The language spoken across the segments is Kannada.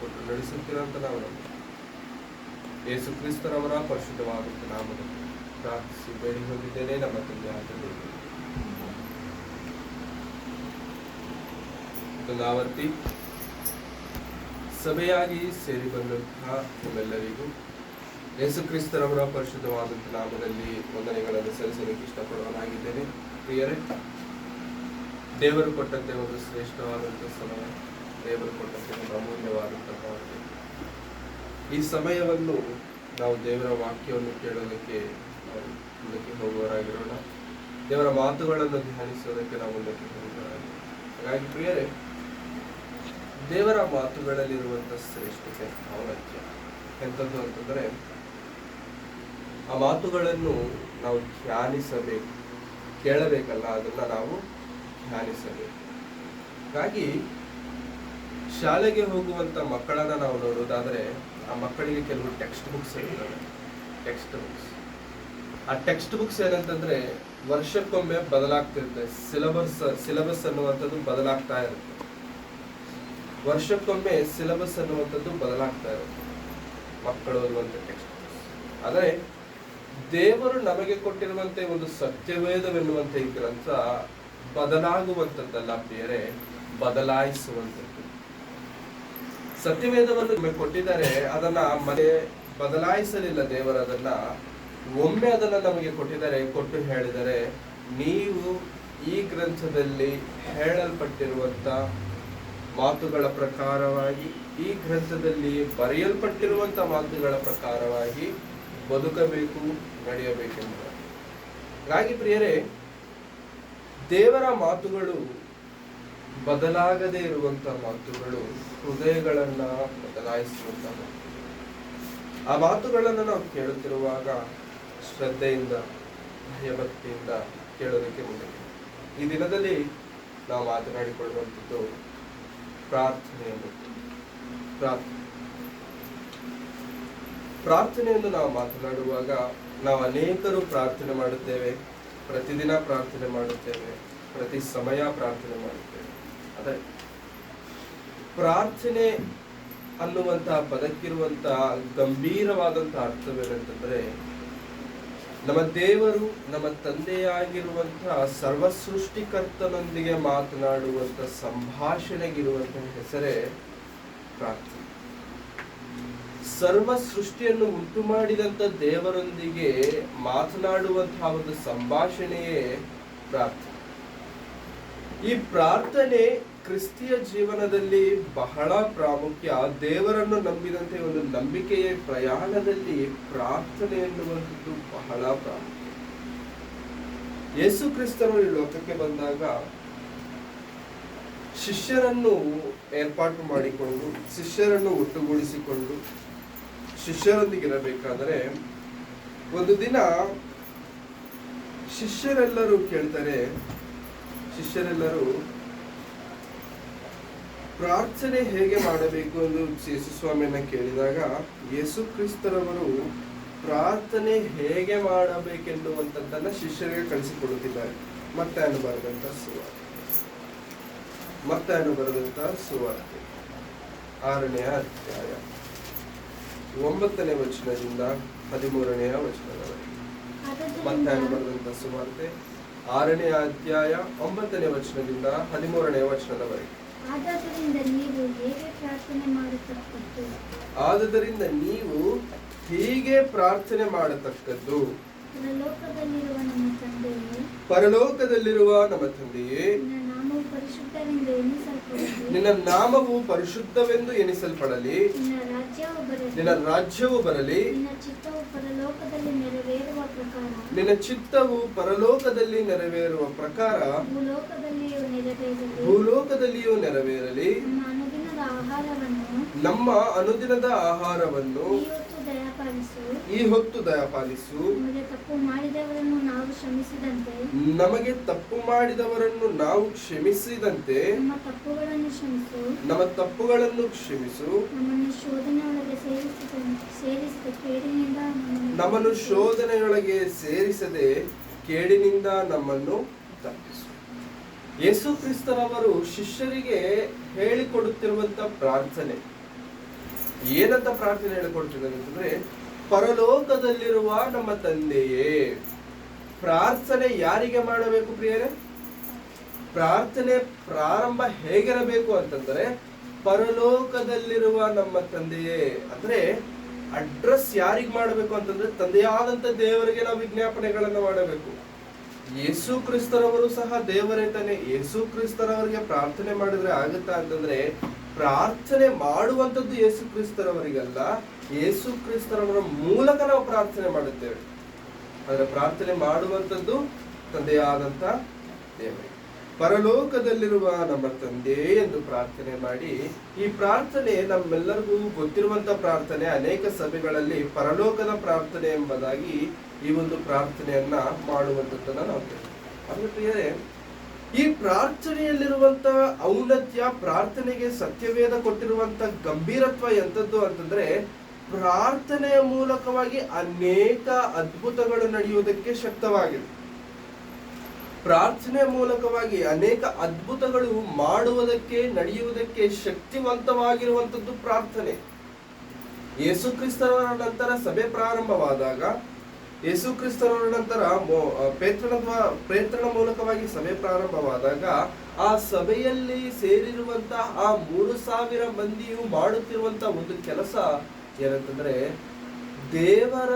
ಕೊಟ್ಟು ನಡೆಸುತ್ತೀರಾ ಅಂತ ನಾವು ಯೇಸು ಕ್ರಿಸ್ತರವರ ಪರಿಶುದ್ಧವಾದಂಥ ನಾಮದಲ್ಲಿ ಪ್ರಾರ್ಥಿಸಿ ಬೇಡಿ ಹೋಗಿದ್ದೇನೆ ನಮ್ಮ ತಂದೆ ಆದಲ್ಲಿ. ಆವರ್ತಿ ಸಭೆಯಾಗಿ ಸೇರಿ ಬಂದಂತಹ ನಿಮ್ಮೆಲ್ಲರಿಗೂ ಯೇಸು ಕ್ರಿಸ್ತರವರ ಪರಿಶುದ್ಧವಾದಂಥ ನಾಮದಲ್ಲಿ ವಂದನೆಗಳನ್ನು ಸಲ್ಲಿಸಲಿಕ್ಕೆ ಇಷ್ಟಪಡುವನಾಗಿದ್ದೇನೆ. ಪ್ರಿಯರೇ, ದೇವರು ಕೊಟ್ಟಂತೆ ಒಂದು ಶ್ರೇಷ್ಠವಾದಂಥ ಸಮಯ, ದೇವರು ಕೊಟ್ಟಂತೆ ಒಂದು ಅಮೂಲ್ಯವಾದಂತಹ ಈ ಸಮಯವನ್ನು ನಾವು ದೇವರ ವಾಕ್ಯವನ್ನು ಕೇಳೋದಕ್ಕೆ ಮುಂದಕ್ಕೆ ಹೋಗುವವರಾಗಿರೋಣ. ದೇವರ ಮಾತುಗಳನ್ನು ಧ್ಯಾನಿಸೋದಕ್ಕೆ ನಾವು ಮುಂದಕ್ಕೆ ಹೋಗುವವರಾಗಿರೋಣ. ಹಾಗಾಗಿ ಪ್ರಿಯರೇ, ದೇವರ ಮಾತುಗಳಲ್ಲಿರುವಂಥ ಶ್ರೇಷ್ಠತೆ ಔನ್ನತ್ಯ ಎಂಥದ್ದು ಅಂತಂದರೆ, ಆ ಮಾತುಗಳನ್ನು ನಾವು ಧ್ಯಾನಿಸಬೇಕು, ಕೇಳಬೇಕಲ್ಲ, ಅದನ್ನು ನಾವು ಧ್ಯಾನಿಸಬೇಕು. ಹಾಗಾಗಿ ಶಾಲೆಗೆ ಹೋಗುವಂಥ ಮಕ್ಕಳನ್ನು ನಾವು ನೋಡೋದಾದರೆ ಆ ಮಕ್ಕಳಿಗೆ ಕೆಲವು ಟೆಕ್ಸ್ಟ್ ಬುಕ್ಸ್ ಇರ್ತವೆ. ಆ ಟೆಕ್ಸ್ಟ್ ಬುಕ್ಸ್ ಏನಂತಂದರೆ ವರ್ಷಕ್ಕೊಮ್ಮೆ ಬದಲಾಗ್ತಿರುತ್ತೆ. ಸಿಲೆಬಸ್ ಅನ್ನುವಂಥದ್ದು ಬದಲಾಗ್ತಾ ಇರುತ್ತೆ. ವರ್ಷಕ್ಕೊಮ್ಮೆ ಸಿಲೆಬಸ್ ಅನ್ನುವಂಥದ್ದು ಬದಲಾಗ್ತಾ ಇರುತ್ತೆ ಮಕ್ಕಳು ಓದುವಂಥ ಟೆಕ್ಸ್ಟ್ ಬುಕ್ಸ್. ಆದರೆ ದೇವರು ನಮಗೆ ಕೊಟ್ಟಿರುವಂತೆ ಒಂದು ಸತ್ಯವೇದವೆನ್ನುವಂಥ ಈ ಗ್ರಂಥ ಬದಲಾಗುವಂಥದ್ದಲ್ಲ ಪ್ರಿಯರೇ, ಬದಲಾಯಿಸುವಂಥದ್ದು. ಸತ್ಯವೇದವನ್ನು ನಮಗೆ ಕೊಟ್ಟಿದ್ದಾರೆ, ಅದನ್ನ ಮತ್ತೆ ಬದಲಾಯಿಸಲಿಲ್ಲ ದೇವರು. ಅದನ್ನ ಒಮ್ಮೆ ಅದನ್ನ ನಮಗೆ ಕೊಟ್ಟಿದ್ದಾರೆ, ಕೊಟ್ಟು ಹೇಳಿದರೆ, ನೀವು ಈ ಗ್ರಂಥದಲ್ಲಿ ಹೇಳಲ್ಪಟ್ಟಿರುವಂತ ಮಾತುಗಳ ಪ್ರಕಾರವಾಗಿ, ಈ ಗ್ರಂಥದಲ್ಲಿ ಬರೆಯಲ್ಪಟ್ಟಿರುವಂತ ಮಾತುಗಳ ಪ್ರಕಾರವಾಗಿ ಬದುಕಬೇಕು, ನಡೆಯಬೇಕೆಂಬ. ಹಾಗಾಗಿ ಪ್ರಿಯರೇ, ದೇವರ ಮಾತುಗಳು ಬದಲಾಗದೇ ಇರುವಂತ ಮಾತುಗಳು, ಹೃದಯಗಳನ್ನ ಬದಲಾಯಿಸುವಂತ ಮಾತು. ಆ ಮಾತುಗಳನ್ನು ನಾವು ಕೇಳುತ್ತಿರುವಾಗ ಶ್ರದ್ಧೆಯಿಂದ, ಭಯಭಕ್ತಿಯಿಂದ ಕೇಳೋದಕ್ಕೆ ಮುಂದೆ. ಈ ದಿನದಲ್ಲಿ ನಾವು ಮಾತನಾಡಿಕೊಳ್ಳುವಂಥದ್ದು ಪ್ರಾರ್ಥನೆಯನ್ನು. ಪ್ರಾರ್ಥನೆಯನ್ನು ನಾವು ಮಾತನಾಡುವಾಗ ನಾವು ಅನೇಕರು ಪ್ರಾರ್ಥನೆ ಮಾಡುತ್ತೇವೆ, ಪ್ರತಿದಿನ ಪ್ರಾರ್ಥನೆ ಮಾಡುತ್ತೇವೆ, ಪ್ರತಿ ಸಮಯ ಪ್ರಾರ್ಥನೆ ಮಾಡುತ್ತೇವೆ. ಆದರೆ ಪ್ರಾರ್ಥನೆ ಅನ್ನುವಂತಹ ಪದಕ್ಕಿರುವಂತಹ ಗಂಭೀರವಾದಂತಹ ಅರ್ಥವೇನಂತಂದ್ರೆ, ನಮ್ಮ ದೇವರು, ನಮ್ಮ ತಂದೆಯಾಗಿರುವಂತಹ ಸರ್ವ ಸೃಷ್ಟಿಕರ್ತನೊಂದಿಗೆ ಮಾತನಾಡುವಂತ ಸಂಭಾಷಣೆಗಿರುವಂತಹ ಹೆಸರೇ ಪ್ರಾರ್ಥನೆ. ಸರ್ವ ಸೃಷ್ಟಿಯನ್ನು ಉಂಟು ಮಾಡಿದಂತ ದೇವರೊಂದಿಗೆ ಮಾತನಾಡುವಂತಹ ಒಂದು ಸಂಭಾಷಣೆಯೇ ಪ್ರಾರ್ಥನೆ. ಈ ಪ್ರಾರ್ಥನೆ ಕ್ರಿಸ್ತಿಯ ಜೀವನದಲ್ಲಿ ಬಹಳ ಪ್ರಾಮುಖ್ಯ. ದೇವರನ್ನು ನಂಬಿದಂತೆ ಒಂದು ನಂಬಿಕೆಯ ಪ್ರಯಾಣದಲ್ಲಿ ಪ್ರಾರ್ಥನೆ ಎನ್ನುವಂಥದ್ದು ಬಹಳ ಪ್ರಾಮುಖ್ಯ. ಯೇಸು ಕ್ರಿಸ್ತರು ಈ ಲೋಕಕ್ಕೆ ಬಂದಾಗ ಶಿಷ್ಯರನ್ನು ಏರ್ಪಾಟು ಮಾಡಿಕೊಂಡು, ಶಿಷ್ಯರನ್ನು ಒಟ್ಟುಗೂಡಿಸಿಕೊಂಡು ಶಿಷ್ಯರೊಂದಿಗಿರಬೇಕಾದರೆ ಒಂದು ದಿನ ಶಿಷ್ಯರೆಲ್ಲರೂ ಕೇಳ್ತಾರೆ, ಶಿಷ್ಯರೆಲ್ಲರೂ ಪ್ರಾರ್ಥನೆ ಹೇಗೆ ಮಾಡಬೇಕು ಎಂದು ಯೇಸು ಸ್ವಾಮಿಯನ್ನ ಕೇಳಿದಾಗ, ಯೇಸು ಕ್ರಿಸ್ತರವರು ಪ್ರಾರ್ಥನೆ ಹೇಗೆ ಮಾಡಬೇಕೆನ್ನುವಂಥದ್ದನ್ನ ಶಿಷ್ಯರಿಗೆ ಕಳಿಸಿಕೊಡುತ್ತಿದ್ದಾರೆ. ಮತ್ತಾಯನು ಬರೆದಂತ ಸುವಾರ್ತೆ 6ನೇ ಅಧ್ಯಾಯ 9ನೇ ವಚನದಿಂದ 13ನೇ ವಚನದವರೆಗೆ. ಮತ್ತಾಯನು ಬರೆದಂತ ಸುವಾರ್ತೆ 6ನೇ ಅಧ್ಯಾಯ 9ನೇ ವಚನದಿಂದ 13ನೇ ವಚನದವರೆಗೆ. ಆದದರಿಂದ ನೀವು ಹೀಗೆ ಪ್ರಾರ್ಥನೆ ಮಾಡತಕ್ಕದ್ದು, ಪರಲೋಕದಲ್ಲಿರುವ ನಮ್ಮ ತಂದೆಯೇ, ನಿನ್ನ ನಾಮವು ಪರಿಶುದ್ಧವೆಂದು ಎನಿಸಲ್ಪಡಲಿ, ನಿನ್ನ ರಾಜ್ಯವು ಬರಲಿ, ನಿನ್ನ ಚಿತ್ತವು ಪರಲೋಕದಲ್ಲಿ ನೆರವೇರುವ ಪ್ರಕಾರ ಭೂಲೋಕದಲ್ಲಿಯೂ ನೆರವೇರಲಿ. ನಮ್ಮ ಅನುದಿನದ ಆಹಾರವನ್ನು ಈ ಹೊತ್ತು ದಯಪಾಲಿಸು. ನಮಗೆ ತಪ್ಪು ಮಾಡಿದವರನ್ನು ನಾವು ಕ್ಷಮಿಸಿದಂತೆ ನಮ್ಮ ತಪ್ಪುಗಳನ್ನು ಕ್ಷಮಿಸು. ನಮ್ಮನ್ನು ಶೋಧನೆಯೊಳಗೆ ಸೇರಿಸದೆ ಕೇಡಿನಿಂದ ನಮ್ಮನ್ನು ತಪ್ಪಿಸು. ಯೇಸು ಕ್ರಿಸ್ತರವರು ಶಿಷ್ಯರಿಗೆ ಹೇಳಿಕೊಡುತ್ತಿರುವಂತ ಪ್ರಾರ್ಥನೆ, ಏನಂತ ಪ್ರಾರ್ಥನೆ ಹೇಳಿಕೊಡ್ತಿದ್ದಾನೆ ಅಂತಂದ್ರೆ, ಪರಲೋಕದಲ್ಲಿರುವ ನಮ್ಮ ತಂದೆಯೇ. ಪ್ರಾರ್ಥನೆ ಯಾರಿಗೆ ಮಾಡಬೇಕು ಪ್ರಿಯರೇ? ಪ್ರಾರ್ಥನೆ ಪ್ರಾರಂಭ ಹೇಗಿರಬೇಕು ಅಂತಂದ್ರೆ, ಪರಲೋಕದಲ್ಲಿರುವ ನಮ್ಮ ತಂದೆಯೇ. ಅಂದ್ರೆ ಅಡ್ರೆಸ್ ಯಾರಿಗೆ ಮಾಡಬೇಕು ಅಂತಂದ್ರೆ, ತಂದೆಯಾದಂತ ದೇವರಿಗೆ ನಾವು ವಿಜ್ಞಾಪನೆಗಳನ್ನ ಮಾಡಬೇಕು. ಯೇಸು ಕ್ರಿಸ್ತರವರು ಸಹ ದೇವರೇ ತಾನೆ. ಯೇಸು ಕ್ರಿಸ್ತರವರಿಗೆ ಪ್ರಾರ್ಥನೆ ಮಾಡಿದ್ರೆ ಆಗುತ್ತಾ ಅಂತಂದ್ರೆ, ಪ್ರಾರ್ಥನೆ ಮಾಡುವಂತದ್ದು ಯೇಸು ಕ್ರಿಸ್ತರವರಿಗಲ್ಲ, ಯೇಸು ಕ್ರಿಸ್ತರವರ ಮೂಲಕ ನಾವು ಪ್ರಾರ್ಥನೆ ಮಾಡುತ್ತೇವೆ. ಆದ್ರೆ ಪ್ರಾರ್ಥನೆ ಮಾಡುವಂತದ್ದು ತಂದೆಯಾದಂತ ದೇವರಿಗೆ. ಪರಲೋಕದಲ್ಲಿರುವ ನಮ್ಮ ತಂದೆ ಎಂದು ಪ್ರಾರ್ಥನೆ ಮಾಡಿ, ಈ ಪ್ರಾರ್ಥನೆ ನಮ್ಮೆಲ್ಲರಿಗೂ ಗೊತ್ತಿರುವಂತ ಪ್ರಾರ್ಥನೆ. ಅನೇಕ ಸಭೆಗಳಲ್ಲಿ ಪರಲೋಕದ ಪ್ರಾರ್ಥನೆ ಎಂಬುದಾಗಿ ಈ ಒಂದು ಪ್ರಾರ್ಥನೆಯನ್ನ ಮಾಡುವಂತದ್ದನ್ನ ನಾವು ಕೇಳ್ತೀವಿ. ಈ ಪ್ರಾರ್ಥನೆಯಲ್ಲಿರುವಂತ ಔನ್ನತ್ಯ, ಪ್ರಾರ್ಥನೆಗೆ ಸತ್ಯವೇದ ಕೊಟ್ಟಿರುವಂತ ಗಂಭೀರತ್ವ ಎಂತದ್ದು ಅಂತಂದ್ರೆ, ಪ್ರಾರ್ಥನೆಯ ಮೂಲಕವಾಗಿ ಅನೇಕ ಅದ್ಭುತಗಳು ನಡೆಯುವುದಕ್ಕೆ ಶಕ್ತವಾಗಿದೆ. ಪ್ರಾರ್ಥನೆಯ ಮೂಲಕವಾಗಿ ಅನೇಕ ಅದ್ಭುತಗಳು ಮಾಡುವುದಕ್ಕೆ, ನಡೆಯುವುದಕ್ಕೆ ಶಕ್ತಿವಂತವಾಗಿರುವಂತದ್ದು ಪ್ರಾರ್ಥನೆ. ಯೇಸು ಕ್ರಿಸ್ತರವರ ನಂತರ ಸಭೆ ಪ್ರಾರಂಭವಾದಾಗ, ಯೇಸು ಕ್ರಿಸ್ತರವರ ನಂತರ ಪೇತ್ರನ ಮೂಲಕವಾಗಿ ಸಭೆ ಪ್ರಾರಂಭವಾದಾಗ, ಆ ಸಭೆಯಲ್ಲಿ ಸೇರಿರುವಂತಹ ಆ 3,000 ಮಂದಿಯು ಮಾಡುತ್ತಿರುವಂತಹ ಒಂದು ಕೆಲಸ ಏನಂತಂದ್ರೆ, ದೇವರ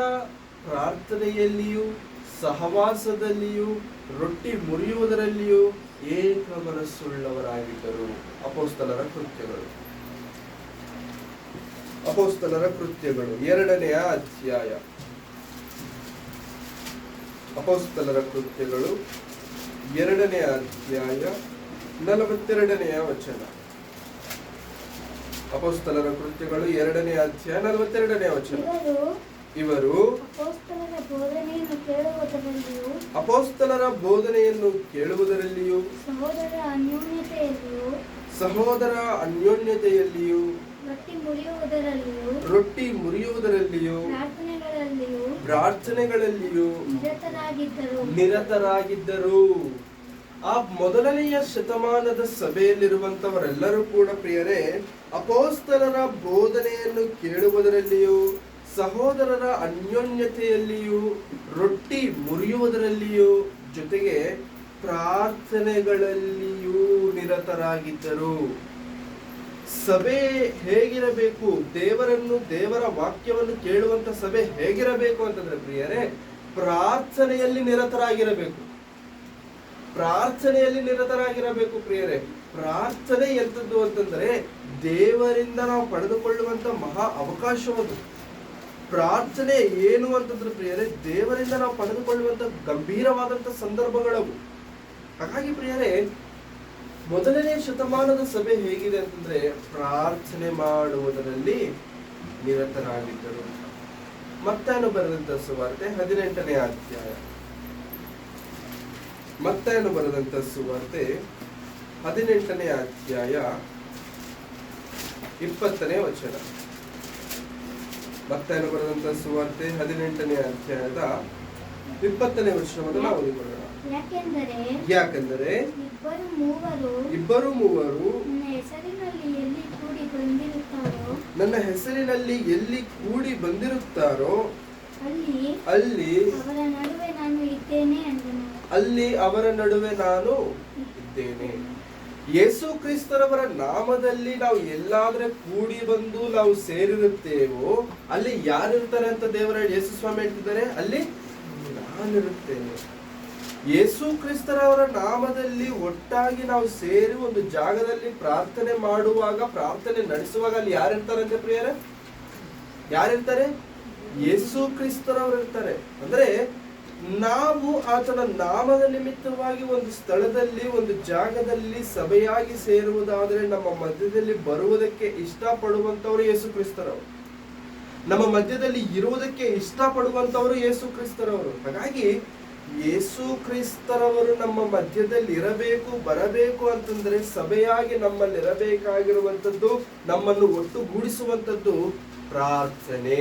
ಪ್ರಾರ್ಥನೆಯಲ್ಲಿಯೂ ಸಹವಾಸದಲ್ಲಿಯೂ ರೊಟ್ಟಿ ಮುರಿಯುವುದರಲ್ಲಿಯೂ ಏಕ ಮನಸ್ಸುಳ್ಳವರಾಗಿದ್ದರು. ಅಪೊಸ್ತಲರ ಕೃತ್ಯಗಳು 2ನೇ ಅಧ್ಯಾಯ. ಅಪೊಸ್ತಲರ ಕೃತ್ಯಗಳು 2ನೇ ಅಧ್ಯಾಯ 42ನೇ ವಚನ. ಅಪೊಸ್ತಲರ ಕೃತ್ಯಗಳು 2ನೇ ಅಧ್ಯಾಯ 42ನೇ ವಚನ. ಇವರು ಅಪೊಸ್ತಲರ ಬೋಧನೆಯನ್ನು ಕೇಳುವುದರಲ್ಲಿಯೂ ಸಹೋದರ ಅನ್ಯೋನ್ಯತೆಯಲ್ಲಿಯೂ ರೊಟ್ಟಿ ಮುರಿಯುವುದರಲ್ಲಿಯೂ ಪ್ರಾರ್ಥನೆಗಳಲ್ಲಿಯೂ ನಿರತರಾಗಿದ್ದರು. ಆ ಮೊದಲನೆಯ ಶತಮಾನದ ಸಭೆಯಲ್ಲಿರುವಂತವರೆಲ್ಲರೂ ಕೂಡ ಪ್ರಿಯರೇ, ಅಪೊಸ್ತಲರ ಬೋಧನೆಯನ್ನು ಕೇಳುವುದರಲ್ಲಿಯೂ ಸಹೋದರರ ಅನ್ಯೋನ್ಯತೆಯಲ್ಲಿಯೂ ರೊಟ್ಟಿ ಮುರಿಯುವುದರಲ್ಲಿಯೂ ಜೊತೆಗೆ ಪ್ರಾರ್ಥನೆಗಳಲ್ಲಿಯೂ ನಿರತರಾಗಿದ್ದರು. ಸಭೆ ಹೇಗಿರಬೇಕು? ದೇವರ ವಾಕ್ಯವನ್ನು ಕೇಳುವಂತ ಸಭೆ ಹೇಗಿರಬೇಕು ಅಂತಂದ್ರೆ ಪ್ರಿಯರೇ, ಪ್ರಾರ್ಥನೆಯಲ್ಲಿ ನಿರತರಾಗಿರಬೇಕು. ಪ್ರಾರ್ಥನೆಯಲ್ಲಿ ನಿರತರಾಗಿರಬೇಕು ಪ್ರಿಯರೇ. ಪ್ರಾರ್ಥನೆ ಎಂತದ್ದು ಅಂತಂದ್ರೆ, ದೇವರಿಂದ ನಾವು ಪಡೆದುಕೊಳ್ಳುವಂತ ಮಹಾ ಅವಕಾಶವದು. ಪ್ರಾರ್ಥನೆ ಏನು ಅಂತಂದ್ರೆ ಪ್ರಿಯರೇ, ದೇವರಿಂದ ನಾವು ಪಡೆದುಕೊಳ್ಳುವಂತ ಗಂಭೀರವಾದಂತ ಸಂದರ್ಭಗಳವು. ಹಾಗಾಗಿ ಪ್ರಿಯರೇ, ಮೊದಲನೇ ಶತಮಾನದ ಸಭೆ ಹೇಗಿದೆ ಅಂತಂದ್ರೆ, ಪ್ರಾರ್ಥನೆ ಮಾಡುವುದರಲ್ಲಿ ನಿರತರಾಗಿದ್ದರು. ಮತ್ತಾಯನು ಬರೆದಂತ ಸುವಾರ್ತೆ 18ನೇ ಅಧ್ಯಾಯ. ಮತ್ತಾಯನು ಬರೆದಂತ ಸುವಾರ್ತೆ 18ನೇ ಅಧ್ಯಾಯ 20ನೇ ವಚನ. ಮತ್ತಾಯನು ಬರೆದಂತ ಸುವಾರ್ತೆ 18ನೇ ಅಧ್ಯಾಯದ 20ನೇ ವಚನವನ್ನು ನಾವು ಓದಿಕೊಳ್ಳೋಣ. ಯಾಕೆಂದರೆ ಇಬ್ಬರು ಮೂವರು ನನ್ನ ಹೆಸರಿನಲ್ಲಿ ಎಲ್ಲಿ ಕೂಡಿ ಬಂದಿರುತ್ತಾರೋ ಅಲ್ಲಿ ಅವರ ನಡುವೆ ನಾನು ಇದ್ದೇನೆ. ಯೇಸು ಕ್ರಿಸ್ತರವರ ನಾಮದಲ್ಲಿ ನಾವು ಎಲ್ಲಾದ್ರೆ ಕೂಡಿ ಬಂದು ನಾವು ಸೇರಿರುತ್ತೇವೋ ಅಲ್ಲಿ ಯಾರಿರ್ತಾರೆ ಅಂತ ದೇವರ ಯೇಸು ಸ್ವಾಮಿ ಹೇಳ್ತಿದ್ದಾರೆ, ಅಲ್ಲಿ ನಾನಿರುತ್ತೇನೆ. ಯೇಸು ಕ್ರಿಸ್ತರವರ ನಾಮದಲ್ಲಿ ಒಟ್ಟಾಗಿ ನಾವು ಸೇರಿ ಒಂದು ಜಾಗದಲ್ಲಿ ಪ್ರಾರ್ಥನೆ ಮಾಡುವಾಗ, ಪ್ರಾರ್ಥನೆ ನಡೆಸುವಾಗ ಅಲ್ಲಿ ಯಾರಿರ್ತಾರಂತೆ ಪ್ರಿಯರೇ? ಯಾರಿರ್ತಾರೆ? ಯೇಸು ಕ್ರಿಸ್ತರವರು ಇರ್ತಾರೆ. ಅಂದ್ರೆ ನಾವು ಆತನ ನಾಮದ ನಿಮಿತ್ತವಾಗಿ ಒಂದು ಸ್ಥಳದಲ್ಲಿ, ಒಂದು ಜಾಗದಲ್ಲಿ ಸಭೆಯಾಗಿ ಸೇರುವುದಾದರೆ ನಮ್ಮ ಮಧ್ಯದಲ್ಲಿ ಬರುವುದಕ್ಕೆ ಇಷ್ಟಪಡುವಂತವರು ಯೇಸು ಕ್ರಿಸ್ತರವರು. ನಮ್ಮ ಮಧ್ಯದಲ್ಲಿ ಇರುವುದಕ್ಕೆ ಇಷ್ಟಪಡುವಂತವರು ಯೇಸು ಕ್ರಿಸ್ತರವರು. ಹಾಗಾಗಿ ಯೇಸು ಕ್ರಿಸ್ತರವರು ನಮ್ಮ ಮಧ್ಯದಲ್ಲಿ ಇರಬೇಕು, ಬರಬೇಕು ಅಂತಂದ್ರೆ ಸಭೆಯಾಗಿ ನಮ್ಮಲ್ಲಿ ಇರಬೇಕಾಗಿರುವಂತದ್ದು, ನಮ್ಮನ್ನು ಒಟ್ಟುಗೂಡಿಸುವಂತದ್ದು ಪ್ರಾರ್ಥನೆ.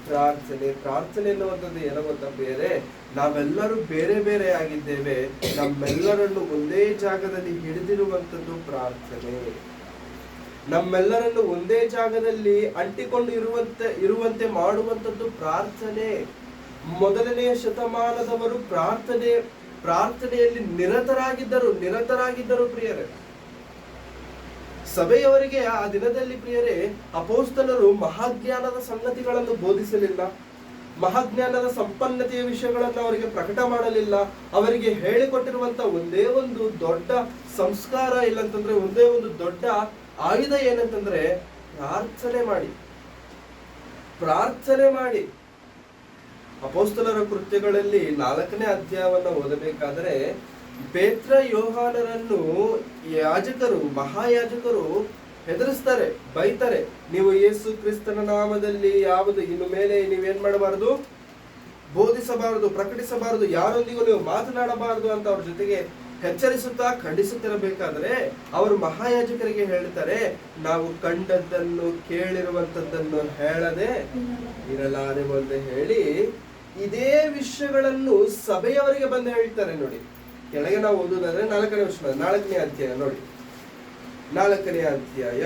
ಪ್ರಾರ್ಥನೆ ಎನ್ನುವಂಥದ್ದು ಏನೋ ಗೊತ್ತಾ ಬೇರೆ, ನಾವೆಲ್ಲರೂ ಬೇರೆ ಬೇರೆ ಆಗಿದ್ದೇವೆ, ನಮ್ಮೆಲ್ಲರನ್ನು ಒಂದೇ ಜಾಗದಲ್ಲಿ ಹಿಡಿದಿರುವಂಥದ್ದು ಪ್ರಾರ್ಥನೆ. ನಮ್ಮೆಲ್ಲರನ್ನು ಒಂದೇ ಜಾಗದಲ್ಲಿ ಅಂಟಿಕೊಂಡು ಇರುವಂತೆ ಮಾಡುವಂತದ್ದು ಪ್ರಾರ್ಥನೆ. ಮೊದಲನೆಯ ಶತಮಾನದವರು ಪ್ರಾರ್ಥನೆಯಲ್ಲಿ ನಿರತರಾಗಿದ್ದರು ಪ್ರಿಯರೇ. ಸಭೆಯವರಿಗೆ ಆ ದಿನದಲ್ಲಿ ಪ್ರಿಯರೇ ಅಪೊಸ್ತಲರು ಮಹಾಜ್ಞಾನದ ಸಂಗತಿಗಳನ್ನು ಬೋಧಿಸಲಿಲ್ಲ, ಮಹಾಜ್ಞಾನದ ಸಂಪನ್ನತೆಯ ವಿಷಯಗಳನ್ನು ಅವರಿಗೆ ಪ್ರಕಟ ಮಾಡಲಿಲ್ಲ. ಅವರಿಗೆ ಹೇಳಿಕೊಟ್ಟಿರುವಂತ ಒಂದೇ ಒಂದು ದೊಡ್ಡ ಸಂಸ್ಕಾರ ಇಲ್ಲಂತಂದ್ರೆ ಒಂದೇ ಒಂದು ದೊಡ್ಡ ಆಯುಧ ಏನಂತಂದ್ರೆ ಪ್ರಾರ್ಥನೆ ಮಾಡಿ. ಅಪೊಸ್ತಲರ ಕೃತ್ಯಗಳಲ್ಲಿ 4ನೇ ಅಧ್ಯಾಯವನ್ನು ಓದಬೇಕಾದರೆ ಪೇತ್ರ ಯೋಹಾನರನ್ನು ಮಹಾಯಾಜಕರು ಹೆದರಿಸ್ತಾರೆ, ಬೈತಾರೆ. ನೀವು ಯೇಸು ಕ್ರಿಸ್ತನ ನಾಮದಲ್ಲಿ ಇನ್ನು ಮೇಲೆ ನೀವೇನ್ ಮಾಡಬಾರದು, ಬೋಧಿಸಬಾರದು, ಪ್ರಕಟಿಸಬಾರದು, ಯಾರೊಂದಿಗೂ ನೀವು ಮಾತನಾಡಬಾರದು ಅಂತ ಅವ್ರ ಜೊತೆಗೆ ಎಚ್ಚರಿಸುತ್ತಾ ಖಂಡಿಸುತ್ತಿರಬೇಕಾದ್ರೆ ಅವರು ಮಹಾಯಾಜಕರಿಗೆ ಹೇಳ್ತಾರೆ, ನಾವು ಕಂಡದ್ದನ್ನು ಕೇಳಿರುವಂತದ್ದನ್ನು ಹೇಳದೆ ಇರಲಾರೆವು ಅಂತ ಹೇಳಿ ಇದೇ ವಿಷಯಗಳನ್ನು ಸಭೆಯವರಿಗೆ ಬಂದು ಹೇಳ್ತಾರೆ. ನೋಡಿ, ಕೆಳಗೆ ನಾವು ಓದುವುದಾದ್ರೆ 4ನೇ ಅಧ್ಯಾಯ ನೋಡಿ, 4ನೇ ಅಧ್ಯಾಯ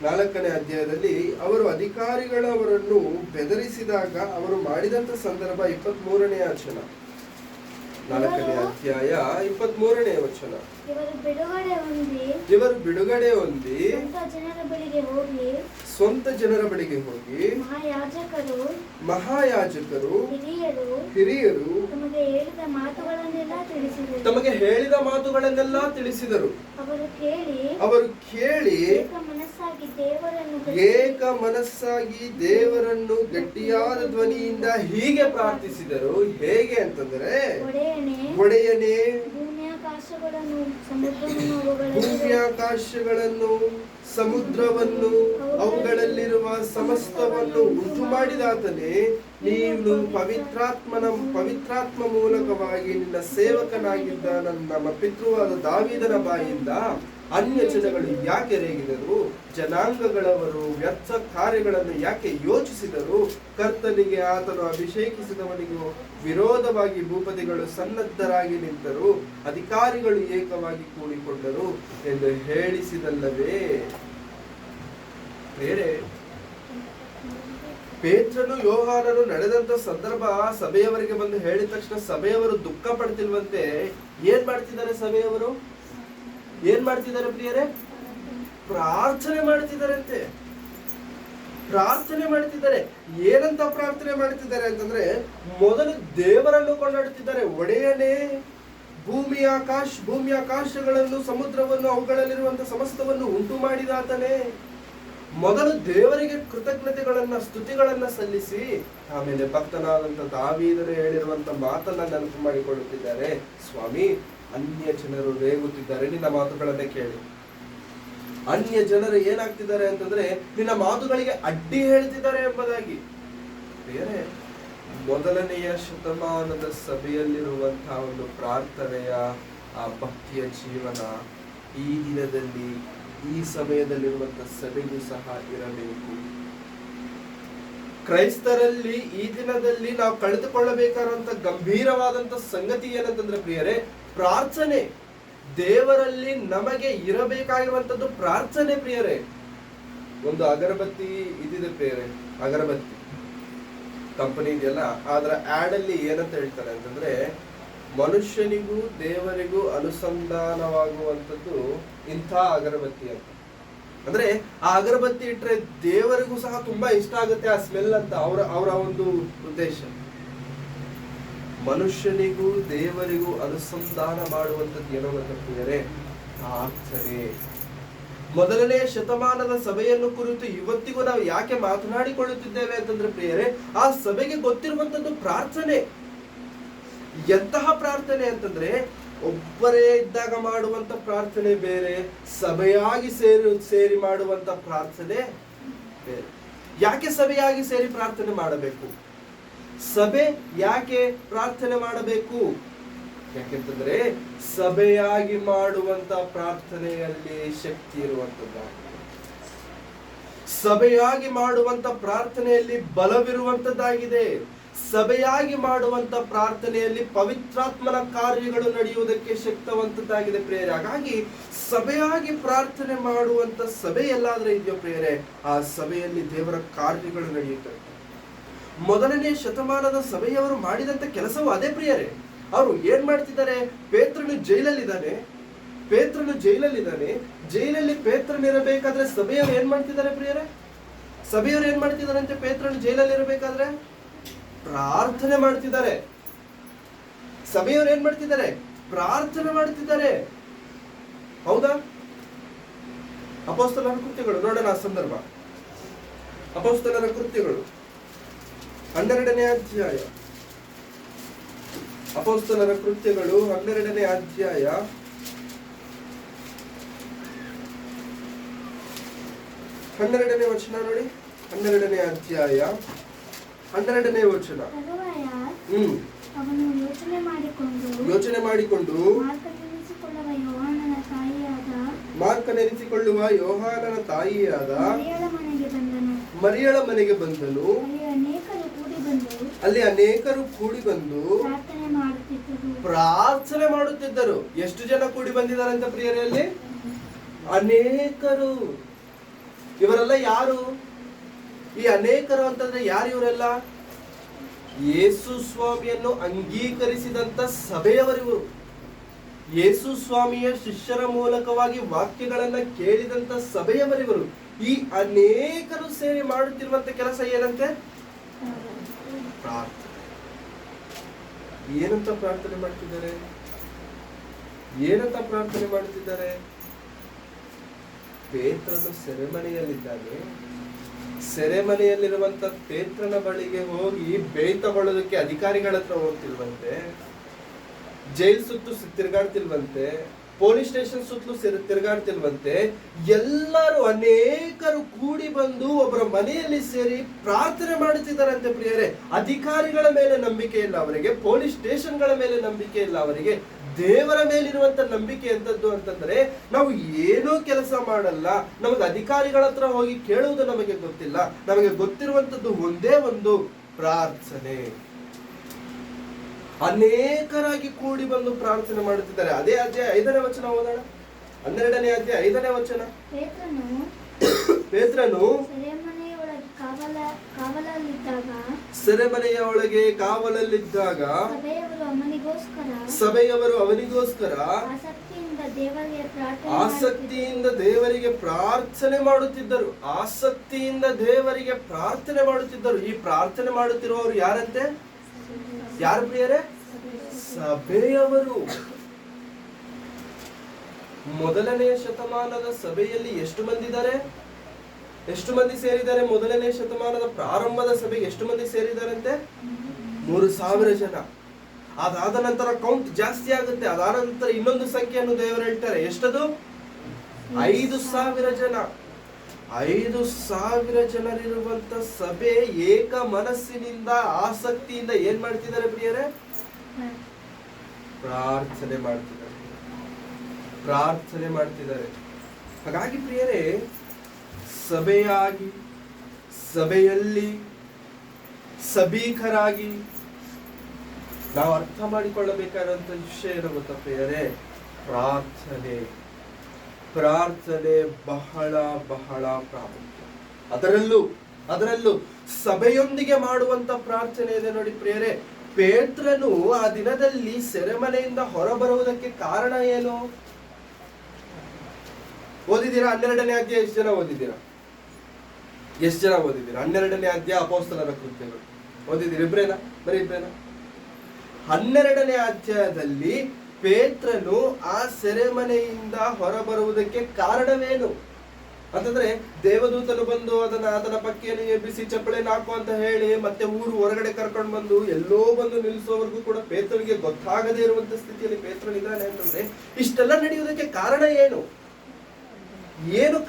4ನೇ ಅಧ್ಯಾಯದಲ್ಲಿ ಅವರು ಅಧಿಕಾರಿಗಳವರನ್ನು ಬೆದರಿಸಿದಾಗ ಅವರು ಮಾಡಿದಂತ ಸಂದರ್ಭ 23ನೇ ವಚನ. 4ನೇ ಅಧ್ಯಾಯ 23ನೇ ವಚನ. ಇವರು ಬಿಡುಗಡೆ ಹೊಂದಿ ಸ್ವಂತ ಜನರ ಬಳಿಗೆ ಹೋಗಿ ಮಹಾಯಾಜಕರು ಹಿರಿಯರು ತಮಗೆ ಹೇಳಿದ ಮಾತುಗಳನ್ನೆಲ್ಲ ತಿಳಿಸಿದರು. ಅವರು ಕೇಳಿ ಏಕ ಮನಸ್ಸಾಗಿ ದೇವರನ್ನು ಗಟ್ಟಿಯಾದ ಧ್ವನಿಯಿಂದ ಹೀಗೆ ಪ್ರಾರ್ಥಿಸಿದರು. ಹೇಗೆ ಅಂತಂದ್ರೆ, ಒಡೆಯನೇ ಭೂಮ್ಯಾಕಾಶಗಳನ್ನು ಸಮುದ್ರವನ್ನು ಅವುಗಳಲ್ಲಿರುವ ಸಮಸ್ತವನ್ನು ಉಂಟು ಮಾಡಿದಾತನೇ, ನೀನು ಪವಿತ್ರಾತ್ಮ ಮೂಲಕವಾಗಿ ನಿನ್ನ ಸೇವಕನಾಗಿದ್ದ ನಮ್ಮ ಪಿತೃವಾದ ದಾವೀದನ ಬಾಯಿಂದ ಅನ್ಯ ಜನಗಳು ಯಾಕೆ ರೇಗಿದರು, ಜನಾಂಗಗಳವರು ವ್ಯರ್ಥ ಕಾರ್ಯಗಳನ್ನು ಯಾಕೆ ಯೋಚಿಸಿದರು, ಕರ್ತನಿಗೆ ಆತನು ಅಭಿಷೇಕಿಸಿದವನಿಗೂ ವಿರೋಧವಾಗಿ ಭೂಪತಿಗಳು ಸನ್ನದ್ಧರಾಗಿ ನಿಂತರು, ಅಧಿಕಾರಿಗಳು ಏಕವಾಗಿ ಕೂಡಿಕೊಂಡರು ಎಂದು ಹೇಳಿಸಿದಲ್ಲವೇ. ಬೇರೆ ಪೇತ್ರನು ಯೋಹಾನನು ನಡೆದಂತ ಸಂದರ್ಭ ಸಭೆಯವರಿಗೆ ಬಂದು ಹೇಳಿದ ತಕ್ಷಣ ಸಭೆಯವರು ದುಃಖ ಪಡ್ತಿಲ್ವಂತೆ. ಏನ್ ಮಾಡ್ತಿದ್ದಾರೆ ಪ್ರಿಯರೇ? ಪ್ರಾರ್ಥನೆ ಮಾಡ್ತಿದ್ದಾರೆ. ಏನಂತ ಪ್ರಾರ್ಥನೆ ಮಾಡ್ತಿದ್ದಾರೆ ಅಂತಂದ್ರೆ, ಮೊದಲು ದೇವರನ್ನು ಕೊಂಡಾಡುತ್ತಿದ್ದಾರೆ. ಒಡೆಯನೇ ಭೂಮಿಯಾಕಾಶಗಳನ್ನು ಸಮುದ್ರವನ್ನು ಅವುಗಳಲ್ಲಿರುವಂತಹ ಸಮಸ್ತವನ್ನು ಉಂಟು ಮಾಡಿದಾತನೇ. ಮೊದಲು ದೇವರಿಗೆ ಕೃತಜ್ಞತೆಗಳನ್ನ ಸ್ತುತಿಗಳನ್ನ ಸಲ್ಲಿಸಿ ಆಮೇಲೆ ಭಕ್ತನಾದಂತ ದಾವೀದನು ಹೇಳಿರುವಂತ ಮಾತನ್ನ ನೆನಪು ಮಾಡಿಕೊಳ್ಳುತ್ತಿದ್ದಾರೆ. ಸ್ವಾಮಿ, ಅನ್ಯ ಜನರು ರೇಗುತ್ತಿದ್ದಾರೆ ನಿನ್ನ ಮಾತುಗಳನ್ನೇ ಕೇಳಿ. ಅನ್ಯ ಜನರು ಏನಾಗ್ತಿದ್ದಾರೆ ಅಂತಂದ್ರೆ ನಿನ್ನ ಮಾತುಗಳಿಗೆ ಅಡ್ಡಿ ಹೇಳ್ತಿದ್ದಾರೆ ಎಂಬುದಾಗಿ. ಬೇರೆ ಮೊದಲನೆಯ ಶತಮಾನದ ಸಭೆಯಲ್ಲಿರುವಂತಹ ಒಂದು ಪ್ರಾರ್ಥನೆಯ ಆ ಭಕ್ತಿಯ ಜೀವನ ಈ ದಿನದಲ್ಲಿ ಈ ಸಮಯದಲ್ಲಿರುವಂತಹ ಸಭೆಗೂ ಸಹ ಇರಬೇಕು. ಕ್ರೈಸ್ತರಲ್ಲಿ ಈ ದಿನದಲ್ಲಿ ನಾವು ಕಳೆದುಕೊಳ್ಳಬೇಕಾದಂತ ಗಂಭೀರವಾದಂತ ಸಂಗತಿ ಏನಂತಂದ್ರೆ ಪ್ರಿಯರೇ, ಪ್ರಾರ್ಥನೆ. ದೇವರಲ್ಲಿ ನಮಗೆ ಇರಬೇಕಾಗಿರುವಂತದ್ದು ಪ್ರಾರ್ಥನೆ ಪ್ರಿಯರೇ. ಒಂದು ಅಗರಬತ್ತಿ ಇದಿದೆ ಪ್ರಿಯರೇ, ಅಗರಬತ್ತಿ ಕಂಪನಿ ಇದೆಯಲ್ಲ, ಅದರ ಆಡ್ ಅಲ್ಲಿ ಏನಂತ ಹೇಳ್ತಾರೆ ಅಂತಂದ್ರೆ, ಮನುಷ್ಯನಿಗೂ ದೇವರಿಗೂ ಅನುಸಂಧಾನವಾಗುವಂಥದ್ದು ಇಂಥ ಅಗರಬತ್ತಿ ಅಂತ. ಅಂದ್ರೆ ಆ ಅಗರಬತ್ತಿ ಇಟ್ರೆ ದೇವರಿಗೂ ಸಹ ತುಂಬಾ ಇಷ್ಟ ಆಗುತ್ತೆ ಆ ಸ್ಮೆಲ್ ಅಂತ ಅವರ ಒಂದು ಉದ್ದೇಶ. ಮನುಷ್ಯನಿಗೂ ದೇವರಿಗೂ ಅನುಸಂಧಾನ ಮಾಡುವಂಥದ್ದು ಏನೋ ಗೊತ್ತಿದ್ದಾರೆ, ಪ್ರಾರ್ಥನೆ. ಮೊದಲನೇ ಶತಮಾನದ ಸಭೆಯನ್ನು ಕುರಿತು ಇವತ್ತಿಗೂ ನಾವು ಯಾಕೆ ಮಾತನಾಡಿಕೊಳ್ಳುತ್ತಿದ್ದೇವೆ ಅಂತಂದ್ರೆ ಪ್ರಿಯರೇ, ಆ ಸಭೆಗೆ ಗೊತ್ತಿರುವಂತದ್ದು ಪ್ರಾರ್ಥನೆ. ಎಂತಹ ಪ್ರಾರ್ಥನೆ ಅಂತಂದ್ರೆ, ಒಬ್ಬರೇ ಇದ್ದಾಗ ಮಾಡುವಂತ ಪ್ರಾರ್ಥನೆ ಬೇರೆ, ಸಭೆಯಾಗಿ ಸೇರಿ ಮಾಡುವಂತ ಪ್ರಾರ್ಥನೆ ಬೇರೆ. ಯಾಕೆ ಸಭೆಯಾಗಿ ಸೇರಿ ಪ್ರಾರ್ಥನೆ ಮಾಡಬೇಕು? ಸಭೆ ಯಾಕೆ ಪ್ರಾರ್ಥನೆ ಮಾಡಬೇಕು? ಯಾಕೆಂತಂದ್ರೆ ಸಭೆಯಾಗಿ ಮಾಡುವಂತ ಪ್ರಾರ್ಥನೆಯಲ್ಲಿ ಶಕ್ತಿ ಇರುವಂತದ್ದಾಗಿದೆ. ಸಭೆಯಾಗಿ ಮಾಡುವಂತ ಪ್ರಾರ್ಥನೆಯಲ್ಲಿ ಬಲವಿರುವಂತದ್ದಾಗಿದೆ. ಸಭೆಯಾಗಿ ಮಾಡುವಂತ ಪ್ರಾರ್ಥನೆಯಲ್ಲಿ ಪವಿತ್ರಾತ್ಮನ ಕಾರ್ಯಗಳು ನಡೆಯುವುದಕ್ಕೆ ಶಕ್ತವಂತದ್ದಾಗಿದೆ ಪ್ರಿಯರೇ. ಹಾಗಾಗಿ ಸಭೆಯಾಗಿ ಪ್ರಾರ್ಥನೆ ಮಾಡುವಂತ ಸಭೆ ಎಲ್ಲಾದ್ರೆ ಇದೆಯೋ ಪ್ರಿಯರೇ, ಆ ಸಭೆಯಲ್ಲಿ ದೇವರ ಕಾರ್ಯಗಳು ನಡೆಯುತ್ತವೆ. ಮೊದಲನೇ ಶತಮಾನದ ಸಭೆಯವರು ಮಾಡಿದಂತ ಕೆಲಸವು ಅದೇ ಪ್ರಿಯರೇ. ಅವರು ಏನ್ ಮಾಡ್ತಿದ್ದಾರೆ? ಪೇತ್ರನು ಜೈಲಲ್ಲಿದ್ದಾನೆ. ಜೈಲಲ್ಲಿ ಪೇತ್ರನಿರಬೇಕಾದ್ರೆ ಸಭೆಯವರು ಏನ್ ಮಾಡ್ತಿದ್ದಾರೆ ಪ್ರಿಯರೇ? ಸಭೆಯವರು ಏನ್ ಮಾಡ್ತಿದ್ದಾರೆ ಅಂತ? ಪೇತ್ರನು ಜೈಲಲ್ಲಿ ಇರಬೇಕಾದ್ರೆ ಪ್ರಾರ್ಥನೆ ಮಾಡ್ತಿದ್ದಾರೆ. ಸಭೆಯವರು ಏನ್ ಮಾಡ್ತಿದ್ದಾರೆ? ಪ್ರಾರ್ಥನೆ ಮಾಡ್ತಿದ್ದಾರೆ. ಹೌದಾ? ಅಪೊಸ್ತಲರ ಕೃತ್ಯಗಳು ನೋಡೋಣ ಆ ಸಂದರ್ಭ. ಅಪೊಸ್ತಲರ ಕೃತ್ಯಗಳು 12ನೇ ಅಧ್ಯಾಯ. ಅಪೊಸ್ತಲರ ಕೃತ್ಯಗಳು 12ನೇ ಅಧ್ಯಾಯ 12ನೇ ವಚನ ನೋಡಿ. 12ನೇ ಅಧ್ಯಾಯ 12ನೇ ವಚನ. ಅವನು ಯೋಚನೆ ಮಾಡಿಕೊಂಡು ಮಾರ್ಕನೆನಿಸಿಕೊಳ್ಳುವ ಯೋಹಾನನ ತಾಯಿಯಾದ ಮರಿಯಳ ಮನೆಗೆ ಬಂದನು. ಅಲ್ಲಿ ಅನೇಕರು ಕೂಡಿ ಬಂದು ಪ್ರಾರ್ಥನೆ ಮಾಡುತ್ತಿದ್ದರು. ಎಷ್ಟು ಜನ ಕೂಡಿ ಬಂದಿದ್ದಾರೆ ಅಂತ ಪ್ರಿಯರೇ? ಅಲ್ಲಿ ಅನೇಕರು. ಇವರೆಲ್ಲ ಯಾರು? ಈ ಅನೇಕರು ಅಂತಂದ್ರೆ ಯಾರು ಇವರೆಲ್ಲ? ಯೇಸು ಸ್ವಾಮಿಯನ್ನು ಅಂಗೀಕರಿಸಿದಂತ ಸಭೆಯವರಿವರು. ಯೇಸು ಸ್ವಾಮಿಯ ಶಿಷ್ಯರ ಮೂಲಕವಾಗಿ ವಾಕ್ಯಗಳನ್ನ ಕೇಳಿದಂತ ಸಭೆಯವರಿವರು. ಈ ಅನೇಕರು ಸೇರಿ ಮಾಡುತ್ತಿರುವಂತ ಕೆಲಸ ಏನಂತೆ? ಪ್ರಾರ್ಥನೆ. ಏನಂತ ಪ್ರಾರ್ಥನೆ ಮಾಡ್ತಿದ್ದಾರೆ? ಪೇತ್ರನು ಸೆರೆಮನೆಯಲ್ಲಿದ್ದಾನೆ. ಸೆರೆಮನೆಯಲ್ಲಿರುವಂತ ಪೇತ್ರನ ಬಳಿಗೆ ಹೋಗಿ ಬೇಯ್ತ ತಗೊಳ್ಳೋದಕ್ಕೆ ಅಧಿಕಾರಿಗಳ ಹತ್ರ ಹೋಗ್ತಿಲ್ವಂತೆ. ಜೈಲ್ ಸುತ್ತು ತಿರುಗಾಡ್ತಿಲ್ವಂತೆ. ಪೊಲೀಸ್ ಸ್ಟೇಷನ್ ಸುತ್ತಲೂ ತಿರುಗಾಡ್ತಿಲ್ವಂತೆ. ಎಲ್ಲರೂ ಅನೇಕರು ಕೂಡಿ ಬಂದು ಒಬ್ಬರ ಮನೆಯಲ್ಲಿ ಸೇರಿ ಪ್ರಾರ್ಥನೆ ಮಾಡುತ್ತಿದ್ದಾರಂತೆ ಪ್ರಿಯರೇ. ಅಧಿಕಾರಿಗಳ ಮೇಲೆ ನಂಬಿಕೆ ಇಲ್ಲ ಅವರಿಗೆ, ಪೊಲೀಸ್ ಸ್ಟೇಷನ್ಗಳ ಮೇಲೆ ನಂಬಿಕೆ ಇಲ್ಲ ಅವರಿಗೆ. ದೇವರ ಮೇಲಿರುವಂತ ನಂಬಿಕೆ ಎಂತದ್ದು ಅಂತಂದ್ರೆ, ನಾವು ಏನೂ ಕೆಲಸ ಮಾಡಲ್ಲ, ನಮಗೆ ಅಧಿಕಾರಿಗಳ ಹತ್ರ ಹೋಗಿ ಕೇಳುವುದು ನಮಗೆ ಗೊತ್ತಿಲ್ಲ, ನಮಗೆ ಗೊತ್ತಿರುವಂತದ್ದು ಒಂದೇ ಒಂದು ಪ್ರಾರ್ಥನೆ. ಅನೇಕರಾಗಿ ಕೂಡಿ ಬಂದು ಪ್ರಾರ್ಥನೆ ಮಾಡುತ್ತಿದ್ದಾರೆ. ಅದೇ ಅಧ್ಯಾಯ 5ನೇ ವಚನ ಓದೋಣ. 12ನೇ ಅಧ್ಯಾಯ 5ನೇ ವಚನ. ಪೇತ್ರನು ಸೆರೆಮನೆಯ ಒಳಗೆ ಕಾವಲಲ್ಲಿದ್ದಾಗ ಸಭೆಯವರು ಅವನಿಗೋಸ್ಕರ ಆಸಕ್ತಿಯಿಂದ ದೇವರಿಗೆ ಪ್ರಾರ್ಥನೆ ಮಾಡುತ್ತಿದ್ದರು. ಈ ಪ್ರಾರ್ಥನೆ ಮಾಡುತ್ತಿರುವವರು ಯಾರಂತೆ? ಯಾರು ಪ್ರಿಯರೇ? ಸಭೆಯವರು. ಮೊದಲನೇ ಶತಮಾನದ ಸಭೆಯಲ್ಲಿ ಎಷ್ಟು ಮಂದಿ ಸೇರಿದ್ದಾರೆ? ಮೊದಲನೇ ಶತಮಾನದ ಪ್ರಾರಂಭದ ಸಭೆಗೆ ಎಷ್ಟು ಮಂದಿ ಸೇರಿದಾರಂತೆ? 3,000 ಜನ. ಅದಾದ ನಂತರ ಕೌಂಟ್ ಜಾಸ್ತಿ ಆಗುತ್ತೆ. ಅದಾದ ನಂತರ ಇನ್ನೊಂದು ಸಂಖ್ಯೆಯನ್ನು ದೇವರು ಹೇಳ್ತಾರೆ. ಎಷ್ಟದು? 5,000 ಜನ. 5,000 ಜನರಿರುವಂತ ಸಭೆ ಏಕ ಮನಸ್ಸಿನಿಂದ ಆಸಕ್ತಿಯಿಂದ ಏನ್ ಮಾಡ್ತಿದ್ದಾರೆ ಪ್ರಿಯರೇ? ಪ್ರಾರ್ಥನೆ ಮಾಡ್ತಿದ್ದಾರೆ. ಹಾಗಾಗಿ ಪ್ರಿಯರೇ, ಸಭೆಯಲ್ಲಿ ಸಭೀಕರಾಗಿ ನಾವು ಅರ್ಥ ಮಾಡಿಕೊಳ್ಳಬೇಕಾದಂತ ವಿಷಯ ಏನು ಗೊತ್ತಾ ಪ್ರಿಯರೇ? ಪ್ರಾರ್ಥನೆ ಬಹಳ ಬಹಳ ಪ್ರಾಮುಖ್ಯ. ಅದರಲ್ಲೂ ಸಭೆಯೊಂದಿಗೆ ಮಾಡುವಂತ ಪ್ರಾರ್ಥನೆ ಇದೆ ನೋಡಿ ಪ್ರಿಯರೇ. ಪೇತ್ರನು ಆ ದಿನದಲ್ಲಿ ಸೆರೆಮನೆಯಿಂದ ಹೊರಬರುವುದಕ್ಕೆ ಕಾರಣ ಏನು? ಓದಿದ್ದೀರಾ? 12ನೇ ಅಧ್ಯಾಯ ಎಷ್ಟು ಜನ ಓದಿದ್ದೀರಾ? 12ನೇ ಅಧ್ಯಾಯ ಅಪೊಸ್ತಲರ ಕೃತ್ಯಗಳು ಓದಿದ್ದೀರಾ? ಇಬ್ರೇನಾ? ಬರೀ ಇಬ್ರೇನಾ? 12ನೇ ಅಧ್ಯಾಯದಲ್ಲಿ ಪೇತ್ರನು ಆ ಸೆರೆಮನೆಯಿಂದ ಹೊರಬರುವುದಕ್ಕೆ ಕಾರಣವೇನು ಅಂತಂದ್ರೆ, ದೇವದೂತನು ಬಂದು ಆತನ ಪಕ್ಕೆಯನ್ನು ಎಬ್ಬಿಸಿ ಚಪ್ಪಳೆ ನಾಕು ಅಂತ ಹೇಳಿ ಮತ್ತೆ ಊರು ಹೊರಗಡೆ ಕರ್ಕೊಂಡು ಬಂದು ಎಲ್ಲೋ ಬಂದು ನಿಲ್ಲಿಸೋವರೆಗೂ ಕೂಡ ಪೇತ್ರನಿಗೆ ಗೊತ್ತಾಗದೇ ಇರುವಂತ ಸ್ಥಿತಿಯಲ್ಲಿ ಪೇತ್ರನಿದ್ದಾನೆ ಅಂತಂದ್ರೆ, ಇಷ್ಟೆಲ್ಲ ನಡೆಯುವುದಕ್ಕೆ ಕಾರಣ ಏನು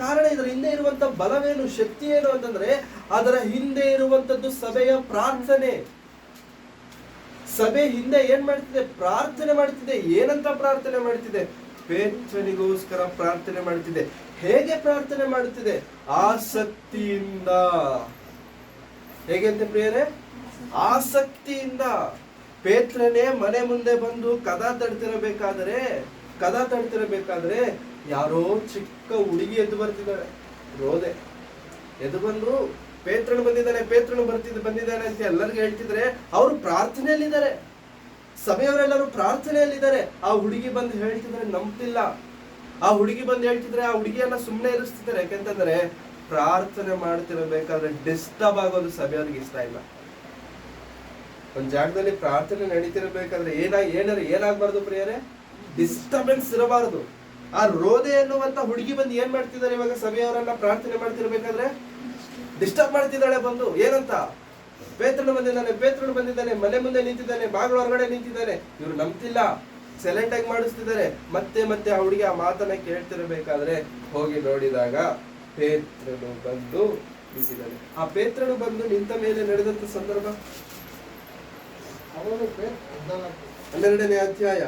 ಕಾರಣ? ಇದರ ಹಿಂದೆ ಇರುವಂತ ಬಲವೇನು, ಶಕ್ತಿ ಏನು ಅಂತಂದ್ರೆ, ಅದರ ಹಿಂದೆ ಇರುವಂತದ್ದು ಸಭೆಯ ಪ್ರಾರ್ಥನೆ. ಸಭೆ ಹಿಂದೆ ಏನ್ ಮಾಡ್ತಿದೆ? ಪ್ರಾರ್ಥನೆ ಮಾಡ್ತಿದೆ. ಏನಂತ ಪ್ರಾರ್ಥನೆ ಮಾಡ್ತಿದೆ? ಪೇತ್ರನಿಗೋಸ್ಕರ ಪ್ರಾರ್ಥನೆ ಮಾಡ್ತಿದೆ. ಹೇಗೆ ಪ್ರಾರ್ಥನೆ ಮಾಡುತ್ತಿದೆ? ಆಸಕ್ತಿಯಿಂದ. ಹೇಗೆ ಅಂತ ಪ್ರಿಯರೇ? ಆಸಕ್ತಿಯಿಂದ. ಪೇತ್ರನೇ ಮನೆ ಮುಂದೆ ಬಂದು ಕದ ತಡ್ತಿರಬೇಕಾದ್ರೆ ಯಾರೋ ಚಿಕ್ಕ ಹುಡುಗಿ ಎದ್ದು ಬರ್ತಿದ್ದಾಳೆ, ರೋದೆ ಎದ್ದು ಬಂದು ಪೇತ್ರನು ಬಂದಿದ್ದಾನೆ ಅಂತ ಎಲ್ಲರಿಗೂ ಹೇಳ್ತಿದ್ರೆ ಅವರು ಪ್ರಾರ್ಥನೆಯಲ್ಲಿದ್ದಾರೆ, ಸಭೆಯವರೆಲ್ಲರೂ ಪ್ರಾರ್ಥನೆಯಲ್ಲಿದ್ದಾರೆ. ಆ ಹುಡುಗಿ ಬಂದು ಹೇಳ್ತಿದ್ರೆ ನಂಬ್ತಿಲ್ಲ. ಆ ಹುಡುಗಿ ಬಂದು ಹೇಳ್ತಿದ್ರೆ ಆ ಹುಡುಗಿಯನ್ನ ಸುಮ್ಮನೆ ಇರಿಸ್ತಿದ್ದಾರೆ. ಯಾಕೆಂತಂದ್ರೆ ಪ್ರಾರ್ಥನೆ ಮಾಡ್ತಿರಬೇಕಾದ್ರೆ ಡಿಸ್ಟರ್ಬ್ ಆಗೋದು ಸಭೆಯವ್ರಿಗೆ ಇಷ್ಟ ಇಲ್ಲ. ಒಂದ್ ಜಾಗದಲ್ಲಿ ಪ್ರಾರ್ಥನೆ ನಡೀತಿರ್ಬೇಕಾದ್ರೆ ಏನಾಗ್ಬಾರ್ದು ಪ್ರಿಯರೇ? ಡಿಸ್ಟರ್ಬೆನ್ಸ್ ಇರಬಾರದು. ಆ ರೋದೆ ಎನ್ನುವಂತ ಹುಡುಗಿ ಬಂದು ಏನ್ ಮಾಡ್ತಿದ್ದಾರೆ ಇವಾಗ? ಸಭೆಯವರೆಲ್ಲ ಪ್ರಾರ್ಥನೆ ಮಾಡ್ತಿರ್ಬೇಕಾದ್ರೆ ಡಿಸ್ಟರ್ಬ್ ಮಾಡ್ತಿದ್ದಾಳೆ ಬಂದು. ಏನಂತ? ಪೇತ್ರನು ಬಂದಿದ್ದಾನೆ, ಮನೆ ಮುಂದೆ ನಿಂತಿದ್ದಾನೆ, ಬಾಗಿಲು ಹೊರಗಡೆ ನಿಂತಿದ್ದಾನೆ. ಇವ್ರು ನಂಬ್ತಿಲ್ಲ, ಸೈಲೆಂಟ್ ಆಗಿ ಮಾಡಿಸ್ತಿದ್ದಾರೆ. ಮತ್ತೆ ಆ ಹುಡುಗಿ ಆ ಮಾತನ್ನ ಕೇಳ್ತಿರ್ಬೇಕಾದ್ರೆ ಹೋಗಿ ನೋಡಿದಾಗ ಪೇತ್ರನು ಬಂದು ನಿಂತಿದ್ದಾನೆ. ಆ ಪೇತ್ರನು ಬಂದು ನಿಂತ ಮೇಲೆ ನಡೆದಂತ ಸಂದರ್ಭ 12ನೇ ಅಧ್ಯಾಯ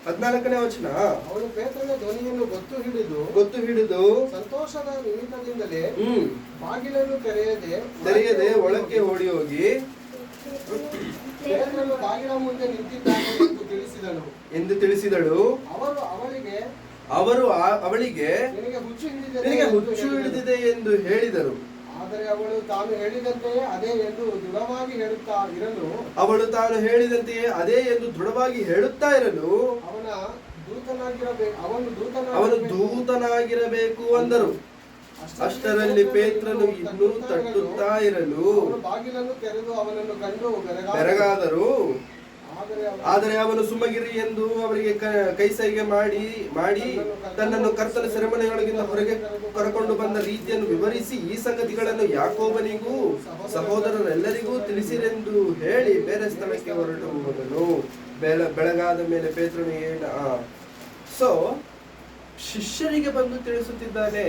14ನೇ ವಚನ. ಅವನು ಪೇತ್ರನ ಧ್ವನಿಯನ್ನು ಗೊತ್ತು ಹಿಡಿದು ಸಂತೋಷದ ನಿಮಿತ್ತದಿಂದಲೇ ಬಾಗಿಲನ್ನು ತೆರೆಯದೆ ಒಳಕ್ಕೆ ಓಡಿ ಹೋಗಿ ಪೇತ್ರನು ಬಾಗಿಲ ಮುಂದೆ ನಿಂತಿದ್ದಾನೆ ಎಂದು ತಿಳಿಸಿದಳು. ಅವರು ಅವಳಿಗೆ ನಿನಗೆ ಹುಚ್ಚು ಹಿಡಿದಿದೆ ಎಂದು ಹೇಳಿದರು. ಆದರೆ ಅವಳು ತಾನು ಹೇಳಿದಂತೆಯೇ ಅದೇ ಎಂದು ದೃಢವಾಗಿ ಹೇಳುತ್ತಾ ಇರಲು ಅವನು ದೂತನಾಗಿರಬೇಕು ಅಂದರು. ಅಷ್ಟರಲ್ಲಿ ಪೇತ್ರನು ಇನ್ನೂ ತಟ್ಟುತ್ತಾ ಇರಲು ಬಾಗಿಲನ್ನು ತೆರೆದು ಅವನನ್ನು ಕಂಡು ಬೆರಗಾದರು. ಆದರೆ ಅವನು ಸುಮ್ಮಗಿರಿ ಎಂದು ಅವರಿಗೆ ಕೈಸೈಗೆ ಮಾಡಿ ತನ್ನನ್ನು ಕರ್ತನ ಸೆರೆಮನೆಯೊಳಗಿಂದ ಹೊರಗೆ ಕರಕೊಂಡು ಬಂದ ರೀತಿಯನ್ನು ವಿವರಿಸಿ ಈ ಸಂಗತಿಗಳನ್ನು ಯಾಕೋಬನಿಗೂ ಸಹೋದರರೆಲ್ಲರಿಗೂ ತಿಳಿಸಿರೆಂದು ಹೇಳಿ ಬೇರೆ ಸ್ಥಳಕ್ಕೆ ಹೊರಟುವುದನು. ಬೆಳಗಾದ ಮೇಲೆ ಪೇತ್ರನು ಶಿಷ್ಯರಿಗೆ ಬಂದು ತಿಳಿಸುತ್ತಿದ್ದಾನೆ,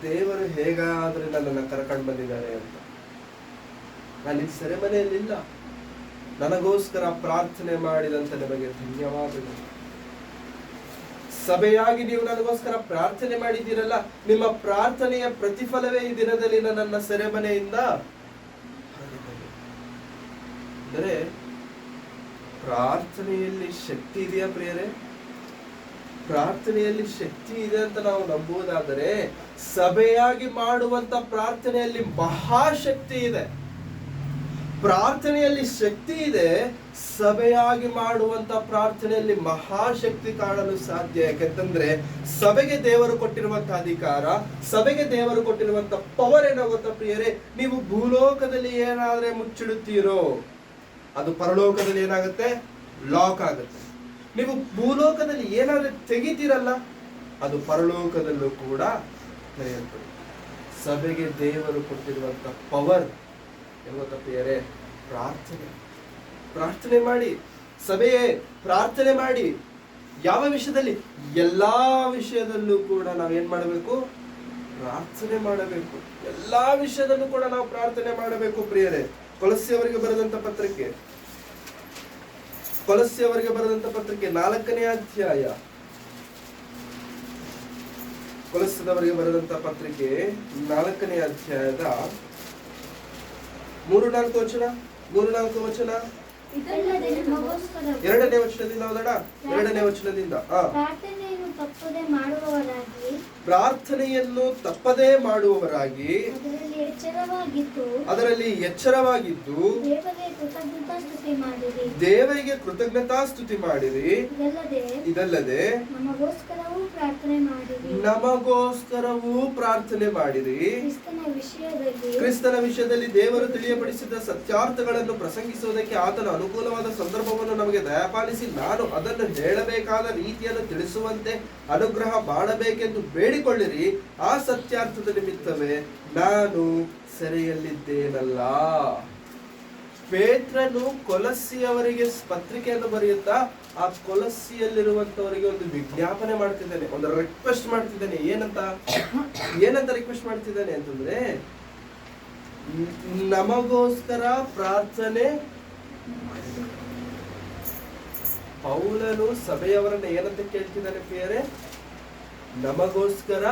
ದೇವರು ಹೇಗಾದ್ರೆ ನನ್ನನ್ನು ಕರ್ಕೊಂಡು ಬಂದಿದ್ದಾರೆ ಅಂತ. ನಾನು ಸೆರೆಮನೆಯಲ್ಲಿಲ್ಲ, ನನಗೋಸ್ಕರ ಪ್ರಾರ್ಥನೆ ಮಾಡಿದಂತ ನಿಮಗೆ ಧನ್ಯವಾದಗಳು. ಸಭೆಯಾಗಿ ನೀವು ನನಗೋಸ್ಕರ ಪ್ರಾರ್ಥನೆ ಮಾಡಿದ್ದೀರಲ್ಲ, ನಿಮ್ಮ ಪ್ರಾರ್ಥನೆಯ ಪ್ರತಿಫಲವೇ ಈ ದಿನದಲ್ಲಿ ನನ್ನ ಸೆರೆಮನೆಯಿಂದ ಅಂದರೆ ಪ್ರಾರ್ಥನೆಯಲ್ಲಿ ಶಕ್ತಿ ಇದೆಯಾ ಪ್ರಿಯರೇ? ಪ್ರಾರ್ಥನೆಯಲ್ಲಿ ಶಕ್ತಿ ಇದೆ ಅಂತ ನಾವು ನಂಬುವುದಾದರೆ ಸಭೆಯಾಗಿ ಮಾಡುವಂತ ಪ್ರಾರ್ಥನೆಯಲ್ಲಿ ಮಹಾಶಕ್ತಿ ಇದೆ. ಪ್ರಾರ್ಥನೆಯಲ್ಲಿ ಶಕ್ತಿ ಇದೆ, ಸಭೆಯಾಗಿ ಮಾಡುವಂತ ಪ್ರಾರ್ಥನೆಯಲ್ಲಿ ಮಹಾಶಕ್ತಿ ಕಾಣಲು ಸಾಧ್ಯ. ಯಾಕೆಂತಂದ್ರೆ ಸಭೆಗೆ ದೇವರು ಕೊಟ್ಟಿರುವಂತಹ ಅಧಿಕಾರ, ಸಭೆಗೆ ದೇವರು ಕೊಟ್ಟಿರುವಂತ ಪವರ್ ಏನೋ ಗೊತ್ತಾ ಪ್ರಿಯರೇ? ನೀವು ಭೂಲೋಕದಲ್ಲಿ ಏನಾದ್ರೆ ಮುಚ್ಚಿಡುತ್ತೀರೋ ಅದು ಪರಲೋಕದಲ್ಲಿ ಏನಾಗುತ್ತೆ? ಲಾಕ್ ಆಗುತ್ತೆ. ನೀವು ಭೂಲೋಕದಲ್ಲಿ ಏನಾದ್ರೆ ತೆಗಿತೀರಲ್ಲ ಅದು ಪರಲೋಕದಲ್ಲೂ ಕೂಡ ತೆರೆಯಲ್ಪಡುತ್ತೆ. ಸಭೆಗೆ ದೇವರು ಕೊಟ್ಟಿರುವಂತ ಪವರ್ ಎಂಬ ಪ್ರಿಯರೇ ಪ್ರಾರ್ಥನೆ ಮಾಡಿ. ಸಭೆಯೇ ಪ್ರಾರ್ಥನೆ ಮಾಡಿ. ಯಾವ ವಿಷಯದಲ್ಲಿ? ಎಲ್ಲಾ ವಿಷಯದಲ್ಲೂ ಕೂಡ ನಾವೇನ್ ಮಾಡಬೇಕು? ಪ್ರಾರ್ಥನೆ ಮಾಡಬೇಕು. ಎಲ್ಲಾ ವಿಷಯದಲ್ಲೂ ಕೂಡ ನಾವು ಪ್ರಾರ್ಥನೆ ಮಾಡಬೇಕು ಪ್ರಿಯರೇ. ಕೊಲಸ್ಸಿಯವರಿಗೆ ಬರೆದಂತ ಪತ್ರಿಕೆ 4ನೇ ಅಧ್ಯಾಯ. ಕೊಲಸ್ಸದವರಿಗೆ ಬರೆದಂತ ಪತ್ರಿಕೆ 4ನೇ ಅಧ್ಯಾಯದ 3-4 ವಚನ. 2ನೇ ವಚನದಿಂದ ಓದೋಣ. 2ನೇ ವಚನದಿಂದ ಪ್ರಾರ್ಥನೆಯನ್ನು ತಪ್ಪದೆ ಮಾಡುವವರಾಗಿ ಅದರಲ್ಲಿ ಎಚ್ಚರವಾಗಿದ್ದು ದೇವರಿಗೆ ಕೃತಜ್ಞತಾ ಸ್ತುತಿ ಮಾಡಿರಿ. ಇದಲ್ಲದೆ ನಮಗೋಸ್ಕರವೂ ಪ್ರಾರ್ಥನೆ ಮಾಡಿರಿ. ಕ್ರಿಸ್ತನ ವಿಷಯದಲ್ಲಿ ದೇವರು ತಿಳಿಯಪಡಿಸಿದ ಸತ್ಯಾರ್ಥಗಳನ್ನು ಪ್ರಸಂಗಿಸುವುದಕ್ಕೆ ಆತನ ಅನುಕೂಲವಾದ ಸಂದರ್ಭವನ್ನು ನಮಗೆ ದಯಪಾಲಿಸಿ ನಾನು ಅದನ್ನು ಹೇಳಬೇಕಾದ ರೀತಿಯನ್ನು ತಿಳಿಸುವಂತೆ ಅನುಗ್ರಹ ಮಾಡಬೇಕೆಂದು ಬೇಡಿಕೊಳ್ಳಿರಿ. ಆ ಸತ್ಯಾರ್ಥದ ನಿಮಿತ್ತವೇ ನಾನು ಸೆರೆಯಲ್ಲಿದ್ದೇನಲ್ಲ. ಪೇತ್ರನು ಕೊಲಸ್ಸಿಯವರಿಗೆ ಪತ್ರಿಕೆಯನ್ನು ಬರೆಯುತ್ತಾ ಆ ಕೊಲಸ್ಸಿಯಲ್ಲಿರುವಂತವರಿಗೆ ಒಂದು ವಿಜ್ಞಾಪನೆ ಮಾಡ್ತಿದ್ದಾನೆ, ಒಂದು ರಿಕ್ವೆಸ್ಟ್ ಮಾಡ್ತಿದ್ದಾನೆ. ಏನಂತ ರಿಕ್ವೆಸ್ಟ್ ಮಾಡ್ತಿದ್ದಾನೆ ಅಂತಂದ್ರೆ, ನಮಗೋಸ್ಕರ ಪ್ರಾರ್ಥನೆ. ಪೌಲನು ಸಭೆಯವರನ್ನ ಏನಂತ ಕೇಳ್ತಿದ್ದಾನೆ ಪ್ರಿಯರೇ? ನಮಗೋಸ್ಕರ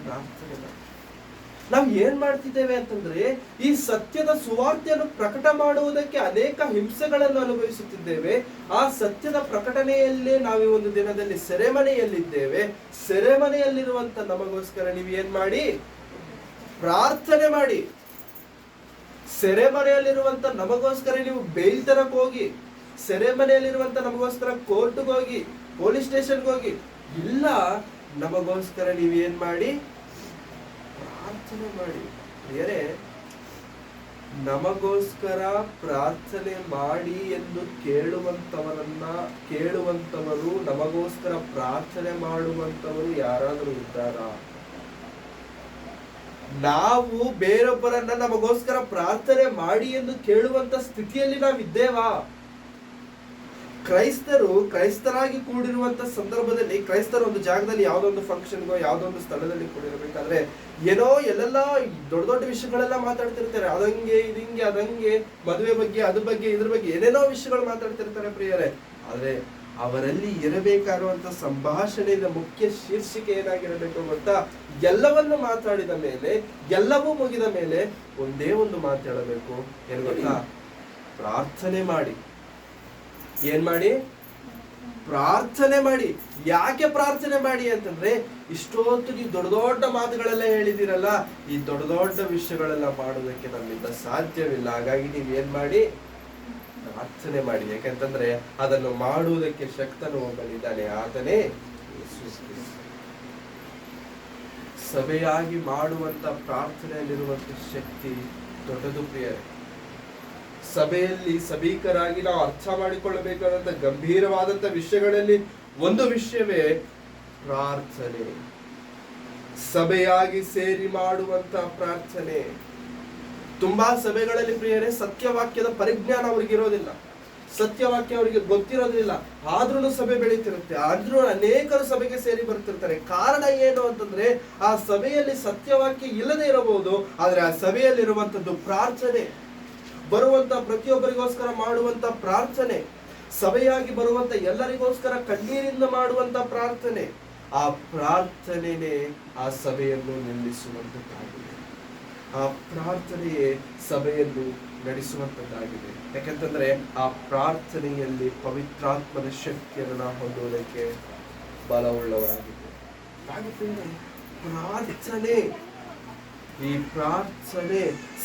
ಪ್ರಾರ್ಥನೆ. ನಾವು ಏನ್ ಮಾಡ್ತಿದ್ದೇವೆ ಅಂತಂದ್ರೆ ಈ ಸತ್ಯದ ಸುವಾರ್ತೆಯನ್ನು ಪ್ರಕಟ ಮಾಡುವುದಕ್ಕೆ ಅನೇಕ ಹಿಂಸೆಗಳನ್ನು ಅನುಭವಿಸುತ್ತಿದ್ದೇವೆ. ಆ ಸತ್ಯದ ಪ್ರಕಟಣೆಯಲ್ಲೇ ನಾವು ಈ ಒಂದು ದಿನದಲ್ಲಿ ಸೆರೆಮನೆಯಲ್ಲಿದ್ದೇವೆ. ಸೆರೆಮನೆಯಲ್ಲಿರುವಂತ ನಮಗೋಸ್ಕರ ನೀವು ಏನ್ ಮಾಡಿ? ಪ್ರಾರ್ಥನೆ ಮಾಡಿ. ಸೆರೆಮನೆಯಲ್ಲಿರುವಂತ ನಮಗೋಸ್ಕರ ನೀವು ಬೇಲ್ ತರಕ್ ಹೋಗಿ, ಸೆರೆಮನೆಯಲ್ಲಿರುವಂತ ನಮಗೋಸ್ಕರ ಕೋರ್ಟ್ಗೆ ಹೋಗಿ, ಪೊಲೀಸ್ ಸ್ಟೇಷನ್ಗೆ ಹೋಗಿ ಇಲ್ಲ, ನಮಗೋಸ್ಕರ ನೀವೇನ್ ಮಾಡಿ? ಪ್ರಾರ್ಥನೆ ಮಾಡಿ. ಬೇರೆ ನಮಗೋಸ್ಕರ ಪ್ರಾರ್ಥನೆ ಮಾಡಿ ಎಂದು ಕೇಳುವಂತವರು ನಮಗೋಸ್ಕರ ಪ್ರಾರ್ಥನೆ ಮಾಡುವಂತವರು ಯಾರಾದರೂ ಇದ್ದಾರಾ? ನಾವು ಬೇರೊಬ್ಬರನ್ನ ನಮಗೋಸ್ಕರ ಪ್ರಾರ್ಥನೆ ಮಾಡಿ ಎಂದು ಕೇಳುವಂತ ಸ್ಥಿತಿಯಲ್ಲಿ ನಾವಿದ್ದೇವಾ? ಕ್ರೈಸ್ತರಾಗಿ ಕೂಡಿರುವಂತ ಸಂದರ್ಭದಲ್ಲಿ, ಕ್ರೈಸ್ತರು ಒಂದು ಜಾಗದಲ್ಲಿ ಯಾವ್ದೊಂದು ಫಂಕ್ಷನ್ಗೋ ಯಾವ್ದೊಂದು ಸ್ಥಳದಲ್ಲಿ ಕೂಡಿರಬೇಕಾದ್ರೆ ಏನೋ ಎಲ್ಲೆಲ್ಲ ದೊಡ್ಡ ದೊಡ್ಡ ವಿಷಯಗಳೆಲ್ಲ ಮಾತಾಡ್ತಿರ್ತಾರೆ. ಅದಂಗೆ ಇದಂಗೆ ಅದಂಗೆ, ಮದುವೆ ಬಗ್ಗೆ ಅದ್ರ ಬಗ್ಗೆ ಇದ್ರ ಬಗ್ಗೆ ಏನೇನೋ ವಿಷಯಗಳು ಮಾತಾಡ್ತಿರ್ತಾರೆ ಪ್ರಿಯರೇ. ಆದ್ರೆ ಅವರಲ್ಲಿ ಇರಬೇಕಾಗಿರುವಂತ ಸಂಭಾಷಣೆಯ ಮುಖ್ಯ ಶೀರ್ಷಿಕೆ ಏನಾಗಿರಬೇಕು ಗೊತ್ತಾ? ಎಲ್ಲವನ್ನು ಮಾತಾಡಿದ ಮೇಲೆ, ಎಲ್ಲವೂ ಮುಗಿದ ಮೇಲೆ ಒಂದೇ ಒಂದು ಮಾತಾಡಬೇಕು. ಏನು ಗೊತ್ತಾ? ಪ್ರಾರ್ಥನೆ ಮಾಡಿ. ಏನ್ ಮಾಡಿ? ಪ್ರಾರ್ಥನೆ ಮಾಡಿ. ಯಾಕೆ ಪ್ರಾರ್ಥನೆ ಮಾಡಿ ಅಂತಂದ್ರೆ, ಇಷ್ಟೊತ್ತು ನೀವು ದೊಡ್ಡ ದೊಡ್ಡ ಮಾತುಗಳೆಲ್ಲ ಹೇಳಿದಿರಲ್ಲ, ಈ ದೊಡ್ಡ ದೊಡ್ಡ ವಿಷಯಗಳೆಲ್ಲ ಮಾಡೋದಕ್ಕೆ ನಮ್ಮಿಂದ ಸಾಧ್ಯವಿಲ್ಲ. ಹಾಗಾಗಿ ನೀವ್ ಏನ್ ಮಾಡಿ? ಪ್ರಾರ್ಥನೆ ಮಾಡಿ. ಯಾಕೆಂತಂದ್ರೆ ಅದನ್ನು ಮಾಡುವುದಕ್ಕೆ ಶಕ್ತನು ಒಬ್ಬನಿದ್ದಾನೆ, ಆತನೇ ಯೇಸು ಕ್ರಿಸ್ತ. ಸಭೆಯಾಗಿ ಮಾಡುವಂತ ಪ್ರಾರ್ಥನೆಯಲ್ಲಿರುವಂತ ಶಕ್ತಿ ದೊಡ್ಡದು ಪ್ರಿಯರೇ. ಸಭೆಯಲ್ಲಿ ಸಭಿಕರಾಗಿ ನಾವು ಅರ್ಥ ಮಾಡಿಕೊಳ್ಳಬೇಕಾದಂತ ಗಂಭೀರವಾದಂತ ವಿಷಯಗಳಲ್ಲಿ ಒಂದು ವಿಷಯವೇ ಪ್ರಾರ್ಥನೆ. ಸಭೆಯಾಗಿ ಸೇರಿ ಮಾಡುವಂತ ಪ್ರಾರ್ಥನೆ. ತುಂಬಾ ಸಭೆಗಳಲ್ಲಿ ಪ್ರಿಯರೇ ಸತ್ಯವಾಕ್ಯದ ಪರಿಜ್ಞಾನ ಅವ್ರಿಗೆ ಇರೋದಿಲ್ಲ, ಸತ್ಯವಾಕ್ಯ ಅವರಿಗೆ ಗೊತ್ತಿರೋದಿಲ್ಲ. ಆದ್ರೂ ಸಭೆ ಬೆಳೀತಿರುತ್ತೆ, ಆದ್ರೂ ಅನೇಕರು ಸಭೆಗೆ ಸೇರಿ ಬರ್ತಿರ್ತಾರೆ. ಕಾರಣ ಏನು ಅಂತಂದ್ರೆ, ಆ ಸಭೆಯಲ್ಲಿ ಸತ್ಯವಾಕ್ಯ ಇಲ್ಲದೆ ಇರಬಹುದು, ಆದ್ರೆ ಆ ಸಭೆಯಲ್ಲಿರುವಂತದ್ದು ಪ್ರಾರ್ಥನೆ. ಬರುವಂತ ಪ್ರತಿಯೊಬ್ಬರಿಗೋಸ್ಕರ ಮಾಡುವಂತ ಪ್ರಾರ್ಥನೆ, ಸಭೆಯಾಗಿ ಬರುವಂತ ಎಲ್ಲರಿಗೋಸ್ಕರ ಕಣ್ಣೀರಿಂದ ಮಾಡುವಂತ ಪ್ರಾರ್ಥನೆ. ಆ ಪ್ರಾರ್ಥನೆನೇ ಆ ಸಭೆಯನ್ನು ನಿಲ್ಲಿಸುವಂತದ್ದಾಗಿದೆ. ಆ ಪ್ರಾರ್ಥನೆಯೇ ಸಭೆಯನ್ನು ನಡೆಸುವಂತದ್ದಾಗಿದೆ. ಯಾಕಂತಂದ್ರೆ ಆ ಪ್ರಾರ್ಥನೆಯಲ್ಲಿ ಪವಿತ್ರಾತ್ಮನ ಶಕ್ತಿಯನ್ನು ನಾವು ಹೊಂದುವುದಕ್ಕೆ ಬಲವುಳ್ಳವರಾಗಿದ್ದೇವೆ. ಪ್ರಾರ್ಥನೆ, ಈ ಪ್ರಾರ್ಥನೆ,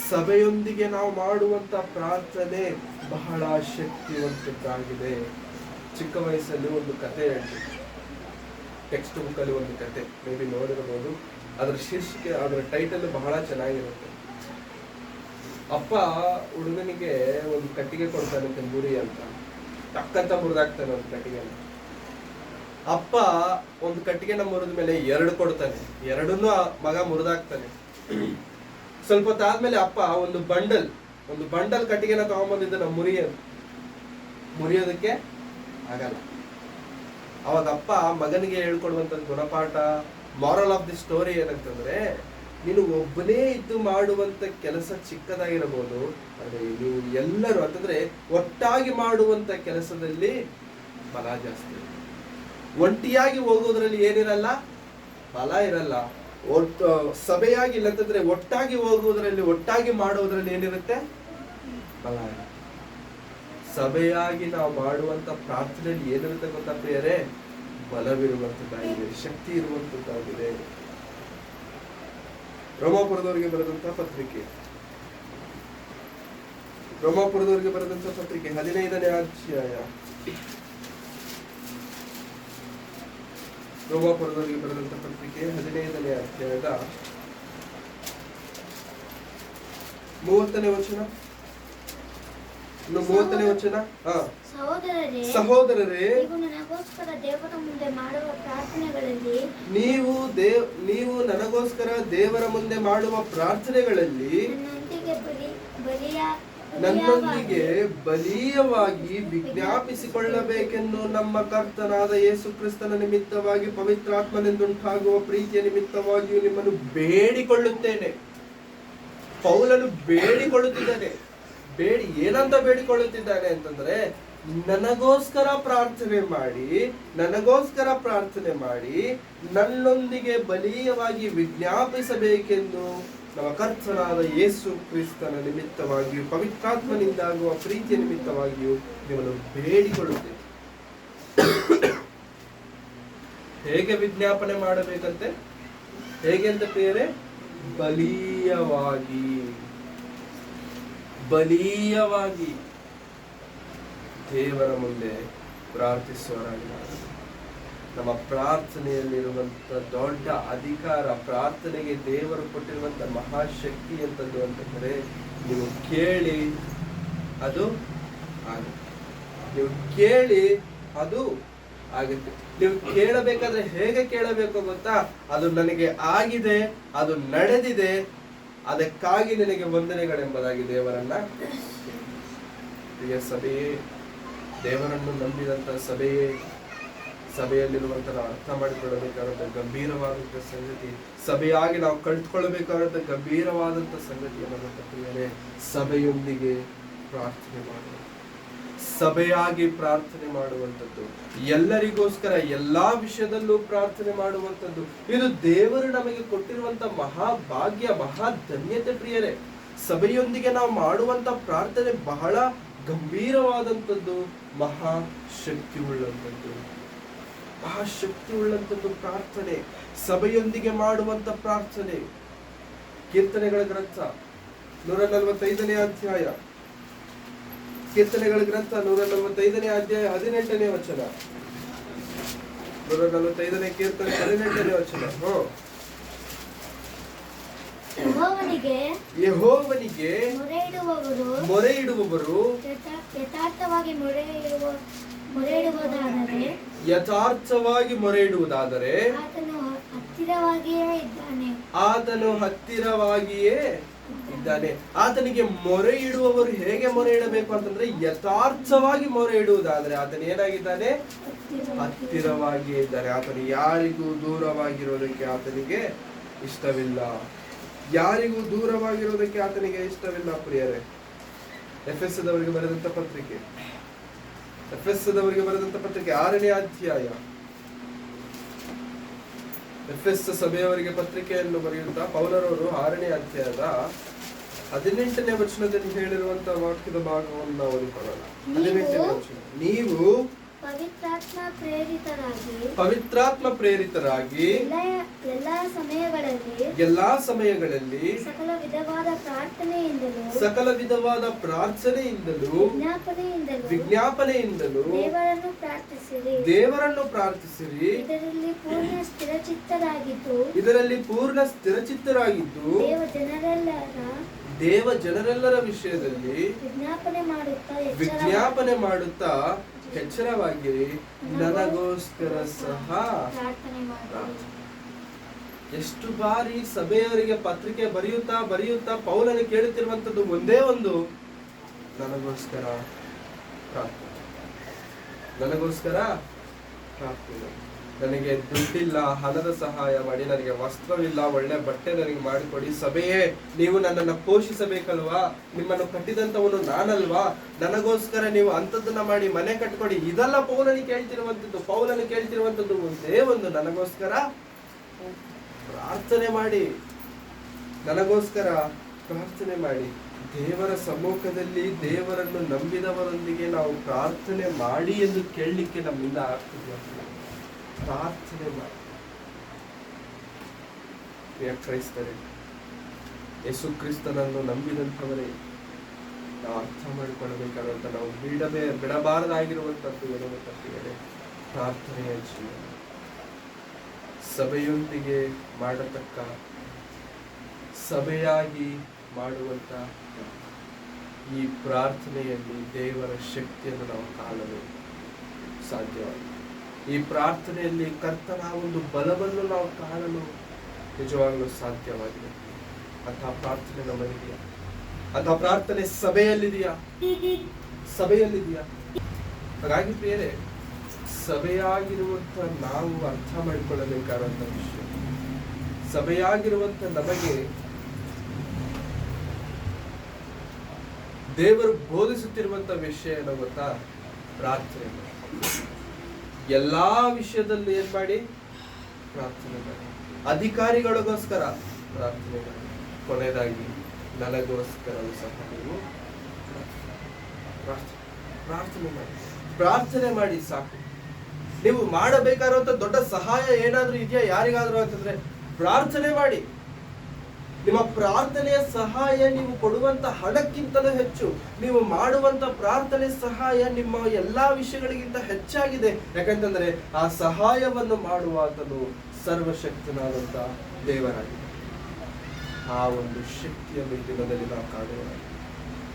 ಸಭೆಯೊಂದಿಗೆ ನಾವು ಮಾಡುವಂತ ಪ್ರಾರ್ಥನೆ ಬಹಳ ಶಕ್ತಿವಂತದ್ದಾಗಿದೆ. ಚಿಕ್ಕ ವಯಸ್ಸಲ್ಲಿ ಒಂದು ಕತೆ ಹೇಳ್ತೀನಿ, ಟೆಕ್ಸ್ಟ್ ಬುಕ್ ಅಲ್ಲಿ ಒಂದು ಕತೆ, ಮೇ ಬಿ ನೋಡಿರಬಹುದು. ಅದರ ಶೀರ್ಷಿಕೆ, ಅದರ ಟೈಟಲ್ ಬಹಳ ಚೆನ್ನಾಗಿರುತ್ತೆ. ಅಪ್ಪ ಹುಡುಗನಿಗೆ ಒಂದು ಕಟ್ಟಿಗೆ ಕೊಡ್ತಾನಂತೆ, ಮುರಿ ಅಂತ. ಟಕ್ಕಂತ ಮುರಿದಾಕ್ತಾನೆ ಒಂದು ಕಟ್ಟಿಗೆನ. ಅಪ್ಪ ಒಂದು ಕಟ್ಟಿಗೆನ ಮುರಿದ ಮೇಲೆ 2 ಕೊಡ್ತಾನೆ, 2ನ್ನು ಮಗ ಮುರಿದಾಕ್ತಾನೆ. ಸ್ವಲ್ಪ ಹೊತ್ತಾದ್ಮೇಲೆ ಅಪ್ಪ ಒಂದು ಬಂಡಲ್ ಕಟ್ಟಿಗೆನ ತಗೊಂಡ್ಬಂದಿದ್ದನ ಮುರಿಯೋದಕ್ಕೆ ಆಗಲ್ಲ. ಅವಾಗ ಅಪ್ಪ ಮಗನಿಗೆ ಹೇಳ್ಕೊಡುವಂತ ಗುಣಪಾಠ, ಮಾರಲ್ ಆಫ್ ದಿ ಸ್ಟೋರಿ ಏನಂತಂದ್ರೆ, ನೀನು ಒಬ್ಬನೇ ಇದ್ದು ಮಾಡುವಂತ ಕೆಲಸ ಚಿಕ್ಕದಾಗಿರಬಹುದು, ಆದ್ರೆ ನೀವು ಎಲ್ಲರೂ ಅಂತಂದ್ರೆ ಒಟ್ಟಾಗಿ ಮಾಡುವಂತ ಕೆಲಸದಲ್ಲಿ ಬಲ ಜಾಸ್ತಿ. ಒಂಟಿಯಾಗಿ ಹೋಗೋದ್ರಲ್ಲಿ ಏನಿರಲ್ಲ, ಬಲ ಇರಲ್ಲ. ಸಭೆಯಾಗಿ ಇಲ್ಲಂತಂದ್ರೆ ಒಟ್ಟಾಗಿ ಹೋಗುವುದರಲ್ಲಿ, ಒಟ್ಟಾಗಿ ಮಾಡುವುದರಲ್ಲಿ ಏನಿರುತ್ತೆ, ಬಲ ಇರುತ್ತೆ. ಸಭೆಯಾಗಿ ನಾವು ಮಾಡುವಂತ ಪ್ರಾರ್ಥನೆಯಲ್ಲಿ ಏನಿರುತ್ತೆ ಗೊತ್ತಾ ಪ್ರಿಯರೇ? ಬಲವಿರುವಂತದ್ದಾಗಿದೆ, ಶಕ್ತಿ ಇರುವಂತದ್ದಾಗಿದೆ. ರೋಮಾಪುರದವರಿಗೆ ಬರೆದಂತ ಪತ್ರಿಕೆ 15ನೇ ಅಧ್ಯಾಯ. ರೋಮಾಪುರದವರಿಗೆ ಬರೆದಂತ ಪತ್ರಿಕೆ 15ನೇ ಅಧ್ಯಾಯದ 30ನೇ ವಚನ. 30ನೇ ವಚನ. ಸಹೋದರರೇ, ನನಗೋಸ್ಕರ ದೇವರ ಮುಂದೆ ಮಾಡುವ ಪ್ರಾರ್ಥನೆಗಳಲ್ಲಿ ನೀವು ನನಗೋಸ್ಕರ ದೇವರ ಮುಂದೆ ಮಾಡುವ ಪ್ರಾರ್ಥನೆಗಳಲ್ಲಿ ನನ್ನೊಂದಿಗೆ ಬಲೀಯವಾಗಿ ವಿಜ್ಞಾಪಿಸಿಕೊಳ್ಳಬೇಕೆಂದು ನಮ್ಮ ಕರ್ತನಾದ ಯೇಸು ಕ್ರಿಸ್ತನ ನಿಮಿತ್ತವಾಗಿ ಪವಿತ್ರಾತ್ಮನೆಂದುಂಟಾಗುವ ಪ್ರೀತಿಯ ನಿಮಿತ್ತವಾಗಿಯೂ ನಿಮ್ಮನ್ನು ಬೇಡಿಕೊಳ್ಳುತ್ತೇನೆ. ಪೌಲನು ಬೇಡಿಕೊಳ್ಳುತ್ತಿದ್ದಾನೆ. ಏನಂತ ಬೇಡಿಕೊಳ್ಳುತ್ತಿದ್ದಾನೆ ಅಂತಂದ್ರೆ, ನನಗೋಸ್ಕರ ಪ್ರಾರ್ಥನೆ ಮಾಡಿ ನನ್ನೊಂದಿಗೆ ಬಲೀಯವಾಗಿ ವಿಜ್ಞಾಪಿಸಬೇಕೆಂದು ನಮ್ಮ ಕರ್ತನಾದ ಯೇಸು ಕ್ರಿಸ್ತನ ನಿಮಿತ್ತವಾಗಿಯೂ ಪವಿತ್ರಾತ್ಮನಿಂದಾಗುವ ಪ್ರೀತಿಯ ನಿಮಿತ್ತವಾಗಿಯೂ ನಿಮ್ಮನ್ನು ಬೇಡಿಕೊಳ್ಳುತ್ತೇವೆ. ಹೇಗೆ ವಿಜ್ಞಾಪನೆ ಮಾಡಬೇಕಂತೆ? ಹೇಗೆ ಅಂತ ಪ್ರಿಯರೇ? ಬಲೀಯವಾಗಿ ದೇವರ ಮುಂದೆ ಪ್ರಾರ್ಥಿಸುವರಾಗಿ. ನಮ್ಮ ಪ್ರಾರ್ಥನೆಯಲ್ಲಿರುವಂತ ದೊಡ್ಡ ಅಧಿಕಾರ, ಪ್ರಾರ್ಥನೆಗೆ ದೇವರು ಕೊಟ್ಟಿರುವಂತ ಮಹಾಶಕ್ತಿ ಎಂತದ್ದು ಅಂತಂದ್ರೆ, ನೀವು ಕೇಳಿ ಅದು ಆಗುತ್ತೆ. ನೀವು ಕೇಳಿ ಅದು ಆಗುತ್ತೆ. ನೀವು ಕೇಳಬೇಕಾದ್ರೆ ಹೇಗೆ ಕೇಳಬೇಕು ಗೊತ್ತಾ? ಅದು ನನಗೆ ಆಗಿದೆ, ಅದು ನಡೆದಿದೆ, ಅದಕ್ಕಾಗಿ ನಿನಗೆ ವಂದನೆಗಳೆಂಬುದಾಗಿ ದೇವರನ್ನ. ಪ್ರಿಯ ಸಭೆಯೇ, ದೇವರನ್ನು ನಂಬಿದಂತ ಸಭೆಯೇ, ಸಭೆಯಲ್ಲಿರುವಂತ ನಾವು ಅರ್ಥ ಮಾಡಿಕೊಳ್ಳಬೇಕಾದಂತ ಗಂಭೀರವಾದಂತ ಸಂಗತಿ, ಸಭೆಯಾಗಿ ನಾವು ಕಲ್ತ್ಕೊಳ್ಬೇಕಾದಂತ ಗಂಭೀರವಾದಂತ ಸಂಗತಿ ಅನ್ನೋದಂತ ಪ್ರಿಯರೇ, ಸಭೆಯೊಂದಿಗೆ ಪ್ರಾರ್ಥನೆ ಮಾಡುವುದು, ಸಭೆಯಾಗಿ ಪ್ರಾರ್ಥನೆ ಮಾಡುವಂಥದ್ದು, ಎಲ್ಲರಿಗೋಸ್ಕರ ಎಲ್ಲಾ ವಿಷಯದಲ್ಲೂ ಪ್ರಾರ್ಥನೆ ಮಾಡುವಂಥದ್ದು, ಇದು ದೇವರು ನಮಗೆ ಕೊಟ್ಟಿರುವಂತ ಮಹಾಭಾಗ್ಯ, ಮಹಾ ಧನ್ಯತೆ ಪ್ರಿಯರೇ. ಸಭೆಯೊಂದಿಗೆ ನಾವು ಮಾಡುವಂತ ಪ್ರಾರ್ಥನೆ ಬಹಳ ಗಂಭೀರವಾದಂಥದ್ದು, ಮಹಾಶಕ್ತಿ ಉಳ್ಳಂಥದ್ದು ಪ್ರಾರ್ಥನೆ, ಸಭೆಯೊಂದಿಗೆ ಮಾಡುವಂತ ಪ್ರಾರ್ಥನೆ. ಕೀರ್ತನೆಗಳ ಗ್ರಂಥ 145ನೇ ಅಧ್ಯಾಯ, ಕೀರ್ತನೆಗಳ ಗ್ರಂಥ 145ನೇ ಅಧ್ಯಾಯ 18ನೇ ವಚನ. 145ನೇ ಕೀರ್ತನೆ 18ನೇ ವಚನ. ಯೆಹೋವನಿಗೆ ಮೊರೆ ಇಡುವವರು ಯಥಾರ್ಥವಾಗಿ ಮೊರೆ ಇಡುವುದಾದರೆ ಆತನು ಹತ್ತಿರವಾಗಿಯೇ ಇದ್ದಾನೆ. ಆತನಿಗೆ ಮೊರೆ ಇಡುವವರು ಹೇಗೆ ಮೊರೆ ಇಡಬೇಕು ಅಂತಂದ್ರೆ, ಯಥಾರ್ಥವಾಗಿ ಮೊರೆ ಇಡುವುದಾದ್ರೆ ಆತನು ಏನಾಗಿದ್ದಾನೆ? ಹತ್ತಿರವಾಗಿಯೇ ಇದ್ದಾನೆ. ಆತನು ಯಾರಿಗೂ ದೂರವಾಗಿರೋದಕ್ಕೆ ಆತನಿಗೆ ಇಷ್ಟವಿಲ್ಲ. ಯಾರಿಗೂ ದೂರವಾಗಿರೋದಕ್ಕೆ ಆತನಿಗೆ ಇಷ್ಟವಿಲ್ಲ ಪ್ರಿಯರೇ. ಎಫೆಸದವರಿಗೆ ಬರೆದಂತ ಪತ್ರಿಕೆ 6ನೇ ಅಧ್ಯಾಯ, ಎಫೆಸ್ ಸಭೆಯವರಿಗೆ ಪತ್ರಿಕೆಯನ್ನು ಬರೆಯುತ್ತಾ ಪೌಲರವರು 6ನೇ ಅಧ್ಯಾಯದ 18ನೇ ವಚನದಲ್ಲಿ ಹೇಳಿರುವಂತಹ ವಾಕ್ಯದ ಭಾಗವನ್ನು ನಾವು ಓದಿಕೊಳ್ಳೋಣ. 18ನೇ ವಚನ. ನೀವು ಪವಿತ್ರಾತ್ಮ ಪ್ರೇರಿತರಾಗಿ ಎಲ್ಲಾ ಸಮಯಗಳಲ್ಲಿ ಸಕಲ ವಿಧವಾದ ಪ್ರಾರ್ಥನೆಯಿಂದಲೂ ವಿಜ್ಞಾಪನೆಯಿಂದಲೂ ದೇವರನ್ನು ಪ್ರಾರ್ಥಿಸಿರಿ. ಇದರಲ್ಲಿ ಪೂರ್ಣ ಸ್ಥಿರಚಿತ್ತರಾಗಿದ್ದು ದೇವ ಜನರೆಲ್ಲರ ವಿಷಯದಲ್ಲಿ ವಿಜ್ಞಾಪನೆ ಮಾಡುತ್ತಾ ಎಚ್ಚರವಾಗಿರಿ. ನನಗೋಸ್ಕರ ಸಹ ಎಷ್ಟು ಬಾರಿ ಸಭೆಯವರಿಗೆ ಪತ್ರಿಕೆ ಬರೆಯುತ್ತಾ ಪೌಲನು ಕೇಳುತ್ತಿರುವಂತದ್ದು ಒಂದೇ ಒಂದು, ನನಗೋಸ್ಕರ ಪ್ರಾರ್ಥನೆ. ನನಗೆ ದುಡ್ಡಿಲ್ಲ, ಹಣದ ಸಹಾಯ ಮಾಡಿ, ನನಗೆ ವಸ್ತ್ರವಿಲ್ಲ, ಒಳ್ಳೆ ಬಟ್ಟೆ ನನಗೆ ಮಾಡಿಕೊಡಿ. ಸಭೆಯೇ, ನೀವು ನನ್ನನ್ನು ಪೋಷಿಸಬೇಕಲ್ವಾ? ನಿಮ್ಮನ್ನು ಕಟ್ಟಿದಂತವನು ನಾನಲ್ವಾ? ನನಗೋಸ್ಕರ ನೀವು ಅಂಥದ್ದನ್ನ ಮಾಡಿ ಮನೆ ಕಟ್ಕೊಡಿ. ಇದೆಲ್ಲ ಪೌಲನು ಕೇಳ್ತಿರುವಂತದ್ದು ಒಂದೇ ಒಂದು, ನನಗೋಸ್ಕರ ಪ್ರಾರ್ಥನೆ ಮಾಡಿ. ನನಗೋಸ್ಕರ ಪ್ರಾರ್ಥನೆ ಮಾಡಿ. ದೇವರ ಸಮ್ಮುಖದಲ್ಲಿ ದೇವರನ್ನು ನಂಬಿದವರೊಂದಿಗೆ ನಾವು ಪ್ರಾರ್ಥನೆ ಮಾಡಿ ಎಂದು ಕೇಳಲಿಕ್ಕೆ ನಮ್ಮಿಂದ ಆಗ್ತಿದೆ. ಪ್ರಾರ್ಥನೆ ಮಾಡಿ. ಕ್ರೈಸ್ತರೇ, ಯೇಸು ಕ್ರಿಸ್ತನನ್ನು ನಂಬಿದಂಥವರೇ, ನಾವು ಅರ್ಥ ಮಾಡಿಕೊಳ್ಳಬೇಕಾದಂತ, ನಾವು ಬಿಡಬಾರದಾಗಿರುವಂತದ್ದು ಏನೋ ತಪ್ಪಿದರೆ ಪ್ರಾರ್ಥನೆಯ ಜೀವನ. ಸಭೆಯೊಂದಿಗೆ ಮಾಡತಕ್ಕ, ಸಭೆಯಾಗಿ ಮಾಡುವಂತ ಈ ಪ್ರಾರ್ಥನೆಯಲ್ಲಿ ದೇವರ ಶಕ್ತಿಯನ್ನು ನಾವು ಕಾಣಲು ಸಾಧ್ಯವಾಗಿದೆ. ಈ ಪ್ರಾರ್ಥನೆಯಲ್ಲಿ ಕರ್ತನ ಒಂದು ಬಲವನ್ನು ನಾವು ಕಾಣಲು ನಿಜವಾಗಲೂ ಸಾಧ್ಯವಾಗಿದೆ. ಅಂತಹ ಪ್ರಾರ್ಥನೆ ನಮ್ಮಲ್ಲಿದೆಯಾ? ಅಂತಹ ಪ್ರಾರ್ಥನೆ ಸಭೆಯಲ್ಲಿದೆಯಾ? ಹಾಗಾಗಿ ಪ್ರಿಯರೇ, ಸಭೆಯಾಗಿರುವಂತ ನಾವು ಅರ್ಥ ಮಾಡಿಕೊಳ್ಳಬೇಕಾದಂತ ವಿಷಯ, ಸಭೆಯಾಗಿರುವಂತ ನಮಗೆ ದೇವರು ಬೋಧಿಸುತ್ತಿರುವಂತ ವಿಷಯ ಏನೋ ಗೊತ್ತಾ? ಪ್ರಾರ್ಥನೆ. ಎಲ್ಲಾ ವಿಷಯದಲ್ಲಿ ಏನ್ ಮಾಡಿ? ಪ್ರಾರ್ಥನೆ ಮಾಡಿ. ಅಧಿಕಾರಿಗಳಿಗೋಸ್ಕರ ಪ್ರಾರ್ಥನೆ ಮಾಡಿ, ಕೊನೆಯದಾಗಿ ನನಗೋಸ್ಕರವೂ ಸಹ ನೀವು ಪ್ರಾರ್ಥನೆ ಮಾಡಿ ಸಾಕು. ನೀವು ಮಾಡಬೇಕಾದಂತ ದೊಡ್ಡ ಸಹಾಯ ಏನಾದ್ರೂ ಇದೆಯಾ ಯಾರಿಗಾದ್ರೂ ಅಂತಂದ್ರೆ ಪ್ರಾರ್ಥನೆ ಮಾಡಿ. ನಿಮ್ಮ ಪ್ರಾರ್ಥನೆಯ ಸಹಾಯ ನೀವು ಕೊಡುವಂತ ಹಣಕ್ಕಿಂತಲೂ ಹೆಚ್ಚು, ನೀವು ಮಾಡುವಂತ ಪ್ರಾರ್ಥನೆ ಸಹಾಯ ನಿಮ್ಮ ಎಲ್ಲಾ ವಿಷಯಗಳಿಗಿಂತ ಹೆಚ್ಚಾಗಿದೆ. ಯಾಕಂತಂದ್ರೆ ಆ ಸಹಾಯವನ್ನು ಮಾಡುವಾತನು ಸರ್ವಶಕ್ತನಾದಂತ ದೇವರಾಗಿದೆ. ಆ ಒಂದು ಶಕ್ತಿಯನ್ನು ಈ ದಿನದಲ್ಲಿ ನಾವು ಕಾಣೋಣ.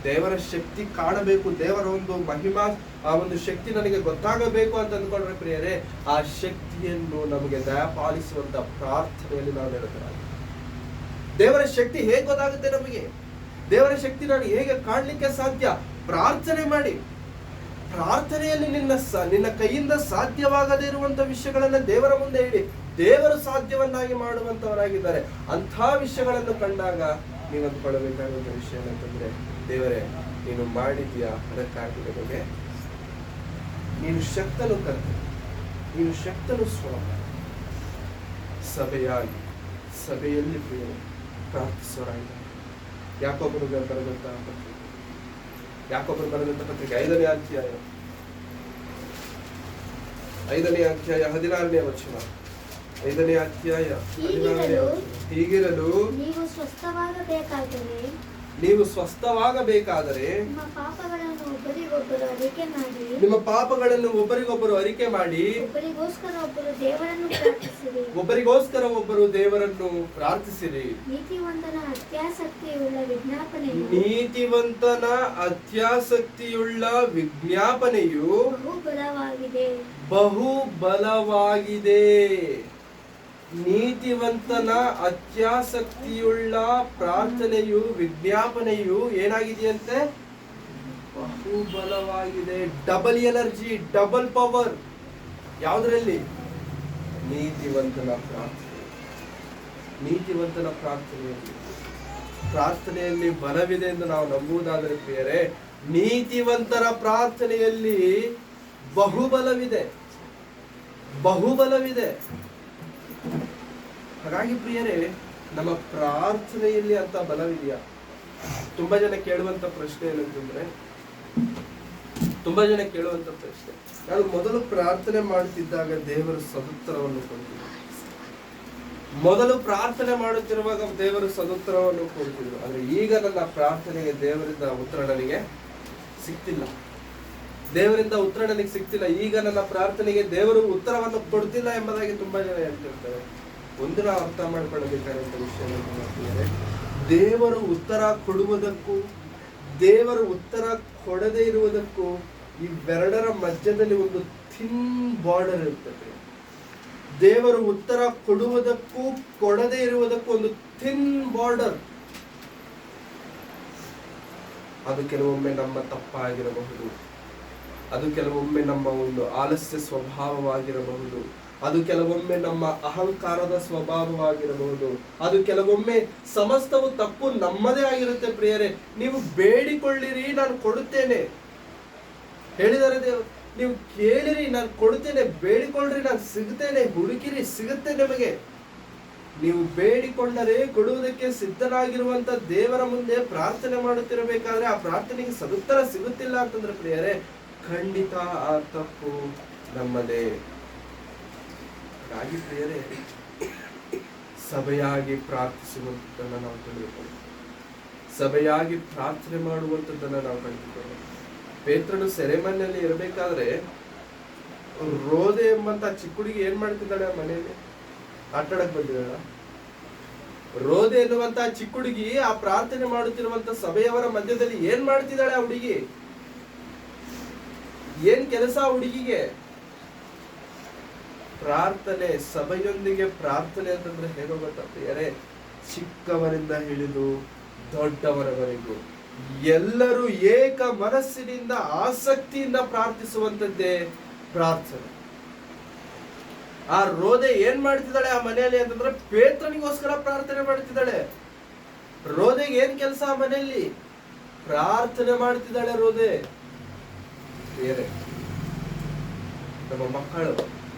ದೇವರ ಶಕ್ತಿ ಕಾಣಬೇಕು, ದೇವರ ಒಂದು ಮಹಿಮಾ, ಆ ಒಂದು ಶಕ್ತಿ ನನಗೆ ಗೊತ್ತಾಗಬೇಕು ಅಂತ ಅಂದ್ಕೊಂಡ್ರೆ ಪ್ರಿಯರೇ, ಆ ಶಕ್ತಿಯನ್ನು ನಮಗೆ ದಯಪಾಲಿಸುವಂತ ಪ್ರಾರ್ಥನೆಯಲ್ಲಿ ನಾವು ನಿರತರಾಗಿ. ದೇವರ ಶಕ್ತಿ ಹೇಗೆ ಗೊತ್ತಾಗುತ್ತೆ ನಮಗೆ? ದೇವರ ಶಕ್ತಿ ನಾನು ಹೇಗೆ ಕಾಣಲಿಕ್ಕೆ ಸಾಧ್ಯ? ಪ್ರಾರ್ಥನೆ ಮಾಡಿ. ಪ್ರಾರ್ಥನೆಯಲ್ಲಿ ನಿನ್ನ ಕೈಯಿಂದ ಸಾಧ್ಯವಾಗದೇ ಇರುವಂತ ವಿಷಯಗಳನ್ನ ದೇವರ ಮುಂದೆ ಇಡಿ. ದೇವರು ಸಾಧ್ಯವನ್ನಾಗಿ ಮಾಡುವಂತವರಾಗಿದ್ದಾರೆ. ಅಂಥ ವಿಷಯಗಳನ್ನು ಕಂಡಾಗ ನೀವು ಅಂದ್ಕೊಳ್ಳಬೇಕಾದ ವಿಷಯ ಏನಂತಂದ್ರೆ, ದೇವರೇ ನೀನು ಮಾಡಿದ್ಯಾ, ಅದಕ್ಕಾಗಿ ನನಗೆ ನೀನು ಶಕ್ತನು ಕರ್ತ, ನೀನು ಶಕ್ತನು ಸ್ವಾಮಿ. ಸಭೆಯಲ್ಲಿ ಪ್ರಿಯರೇ ಪ್ರಾರ್ಥಿಸೋರಾಗಿದ್ದಾರೆ. ಯಾಕೋಬರು ಬರೆದಂತ ಪತ್ರಿಕೆ 5ನೇ ಅಧ್ಯಾಯ 16ನೇ ವಚನ. 5ನೇ ಅಧ್ಯಾಯ 16ನೇ ವಚನ. ಹೀಗಿರಲು ನೀವು ಸ್ವಸ್ಥವಾಗಬೇಕಾದರೆ ನಿಮ್ಮ ಪಾಪಗಳನ್ನು ಒಬ್ಬರಿಗೊಬ್ಬರು ಅರಿಕೆ ಮಾಡಿ ಒಬ್ಬರಿಗೋಸ್ಕರ ಒಬ್ಬರು ದೇವರನ್ನು ಪ್ರಾರ್ಥಿಸಿರಿ. ನೀತಿವಂತನ ಅತ್ಯಾಸಕ್ತಿಯುಳ್ಳ ವಿಜ್ಞಾಪನೆಯು ಬಹು ಬಲವಾಗಿದೆ. ನೀತಿವಂತನ ಅತ್ಯಾಸಕ್ತಿಯುಳ್ಳ ಪ್ರಾರ್ಥನೆಯು, ವಿಜ್ಞಾಪನೆಯು ಏನಾಗಿದೆಯಂತೆ? ಬಹು ಬಲವಾಗಿದೆ. Double energy, double power. ಯಾವುದರಲ್ಲಿ? ನೀತಿವಂತನ ಪ್ರಾರ್ಥನೆಯಲ್ಲಿ ಬಲವಿದೆ ಎಂದು ನಾವು ನಂಬುವುದಾದರೆ ಪ್ರಿಯರೇ, ನೀತಿವಂತರ ಪ್ರಾರ್ಥನೆಯಲ್ಲಿ ಬಹುಬಲವಿದೆ. ಹಾಗಾಗಿ ಪ್ರಿಯರೇ, ನಮ್ಮ ಪ್ರಾರ್ಥನೆಯಲ್ಲಿ ಅಂತ ಬಲವಿದೆಯಾ? ತುಂಬಾ ಜನ ಕೇಳುವಂತ ಪ್ರಶ್ನೆ ಏನಂತಂದ್ರೆ, ನಾನು ಮೊದಲು ಪ್ರಾರ್ಥನೆ ಮಾಡುತ್ತಿದ್ದಾಗ ದೇವರು ಸದುತ್ತರವನ್ನು ಕೊಡ್ತಿದ್ರು. ಮೊದಲು ಪ್ರಾರ್ಥನೆ ಮಾಡುತ್ತಿರುವಾಗ ದೇವರು ಸದುತ್ತರವನ್ನು ಕೊಡ್ತಿದ್ರು. ಆದ್ರೆ ಈಗ ನನ್ನ ಪ್ರಾರ್ಥನೆಗೆ ದೇವರಿಂದ ಉತ್ತರ ನನಗೆ ಸಿಗ್ತಿಲ್ಲ. ಈಗ ನನ್ನ ಪ್ರಾರ್ಥನೆಗೆ ದೇವರು ಉತ್ತರವನ್ನು ಕೊಡ್ತಿಲ್ಲ ಎಂಬುದಾಗಿ ತುಂಬಾ ಜನ ಹೇಳ್ತಿರ್ತಾರೆ. ಒಂದು ನಾವು ಅರ್ಥ ಮಾಡ್ಕೊಳ್ಳಬೇಕಾದಂತ ವಿಷಯ ಏನಂತಂದ್ರೆ, ದೇವರು ಉತ್ತರ ಕೊಡುವುದಕ್ಕೂ ದೇವರು ಉತ್ತರ ಕೊಡದೇ ಇರುವುದಕ್ಕೂ ಇವೆರಡರ ಮಧ್ಯದಲ್ಲಿ ಒಂದು ಥಿನ್ ಬಾರ್ಡರ್ ಇರ್ತದೆ. ದೇವರು ಉತ್ತರ ಕೊಡುವುದಕ್ಕೂ ಕೊಡದೇ ಇರುವುದಕ್ಕೂ ಒಂದು ಥಿನ್ ಬಾರ್ಡರ್. ಅದು ಕೆಲವೊಮ್ಮೆ ನಮ್ಮ ತಪ್ಪಾಗಿರಬಹುದು, ಅದು ಕೆಲವೊಮ್ಮೆ ನಮ್ಮ ಒಂದು ಆಲಸ್ಯ ಸ್ವಭಾವವಾಗಿರಬಹುದು, ಅದು ಕೆಲವೊಮ್ಮೆ ನಮ್ಮ ಅಹಂಕಾರದ ಸ್ವಭಾವವಾಗಿರಬಹುದು, ಅದು ಕೆಲವೊಮ್ಮೆ ಸಮಸ್ತವು ತಪ್ಪು ನಮ್ಮದೇ ಆಗಿರುತ್ತೆ. ಪ್ರಿಯರೇ, ನೀವು ಬೇಡಿಕೊಳ್ಳಿರಿ, ನಾನು ಕೊಡುತ್ತೇನೆ ಹೇಳಿದರೆ ದೇವರು. ನೀವು ಕೇಳಿರಿ, ನಾನು ಕೊಡುತ್ತೇನೆ. ಬೇಡಿಕೊಳ್ಳ್ರಿ, ನಾನು ಸಿಗುತ್ತೇನೆ. ಹುಡುಕಿರಿ, ಸಿಗುತ್ತೆ ನಿಮಗೆ. ನೀವು ಬೇಡಿಕೊಂಡರೆ ಕೊಡುವುದಕ್ಕೆ ಸಿದ್ಧರಾಗಿರುವಂತ ದೇವರ ಮುಂದೆ ಪ್ರಾರ್ಥನೆ ಮಾಡುತ್ತಿರಬೇಕಾದ್ರೆ ಆ ಪ್ರಾರ್ಥನೆಗೆ ಸದುತ್ತರ ಸಿಗುತ್ತಿಲ್ಲ ಅಂತಂದ್ರೆ ಪ್ರಿಯರೇ, ಖಂಡಿತ ಆ ತಪ್ಪು ನಮ್ಮದೇ. ಹಾಗಾಗಿ ಪ್ರಿಯರೇ, ಸಭೆಯಾಗಿ ಪ್ರಾರ್ಥಿಸುವಂಥದ್ದನ್ನು ನಾವು ತಿಳಿದುಕೊಳ್ಳೋಣ. ಸಭೆಯಾಗಿ ಪ್ರಾರ್ಥನೆ ಮಾಡುವಂಥದ್ದನ್ನು ನಾವು ಕಂಡುಕೊಳ್ಳೋಣ. ಪೇತ್ರನು ಸೆರೆಮನೆಯಲ್ಲಿ ಇರಬೇಕಾದ್ರೆ ರೋದೆ ಎಂಬಂತ ಚಿಕ್ಕ ಹುಡುಗಿ ಏನ್ ಮಾಡ್ತಿದ್ದಾಳೆ? ಆ ಮನೆಯಲ್ಲಿ ಆಟಾಡಕ್ ಬಂದಿದ್ದಾಳ. ರೋದೆ ಎನ್ನುವಂತ ಚಿಕ್ಕ ಹುಡುಗಿ ಆ ಪ್ರಾರ್ಥನೆ ಮಾಡುತ್ತಿರುವಂತ ಸಭೆಯವರ ಮಧ್ಯದಲ್ಲಿ ಏನ್ ಮಾಡ್ತಿದ್ದಾಳೆ? ಆ ಹುಡುಗಿ ಏನ್ ಕೆಲಸ? ಆ ಹುಡುಗಿಗೆ ಪ್ರಾರ್ಥನೆ. ಸಭೆಯೊಂದಿಗೆ ಪ್ರಾರ್ಥನೆ ಅಂತಂದ್ರೆ ಹೇಗೋ ಗೊತ್ತಾ ಪ್ರಿಯರೇ, ಚಿಕ್ಕವರಿಂದ ಹಿಡಿದು ದೊಡ್ಡವರವರೆಗೂ ಎಲ್ಲರೂ ಏಕ ಮನಸ್ಸಿನಿಂದ ಆಸಕ್ತಿಯಿಂದ ಪ್ರಾರ್ಥಿಸುವಂತದ್ದೇ ಪ್ರಾರ್ಥನೆ. ಆ ರೋದೆ ಏನ್ ಮಾಡ್ತಿದ್ದಾಳೆ ಆ ಮನೆಯಲ್ಲಿ ಅಂತಂದ್ರೆ ಪೇತ್ರನಿಗೋಸ್ಕರ ಪ್ರಾರ್ಥನೆ ಮಾಡ್ತಿದ್ದಾಳೆ. ರೋದೆಗೆ ಏನ್ ಕೆಲಸ ಆ ಮನೆಯಲ್ಲಿ? ಪ್ರಾರ್ಥನೆ ಮಾಡ್ತಿದ್ದಾಳೆ ರೋದೆ. ಬೇರೆ ನಮ್ಮ ಮಕ್ಕಳು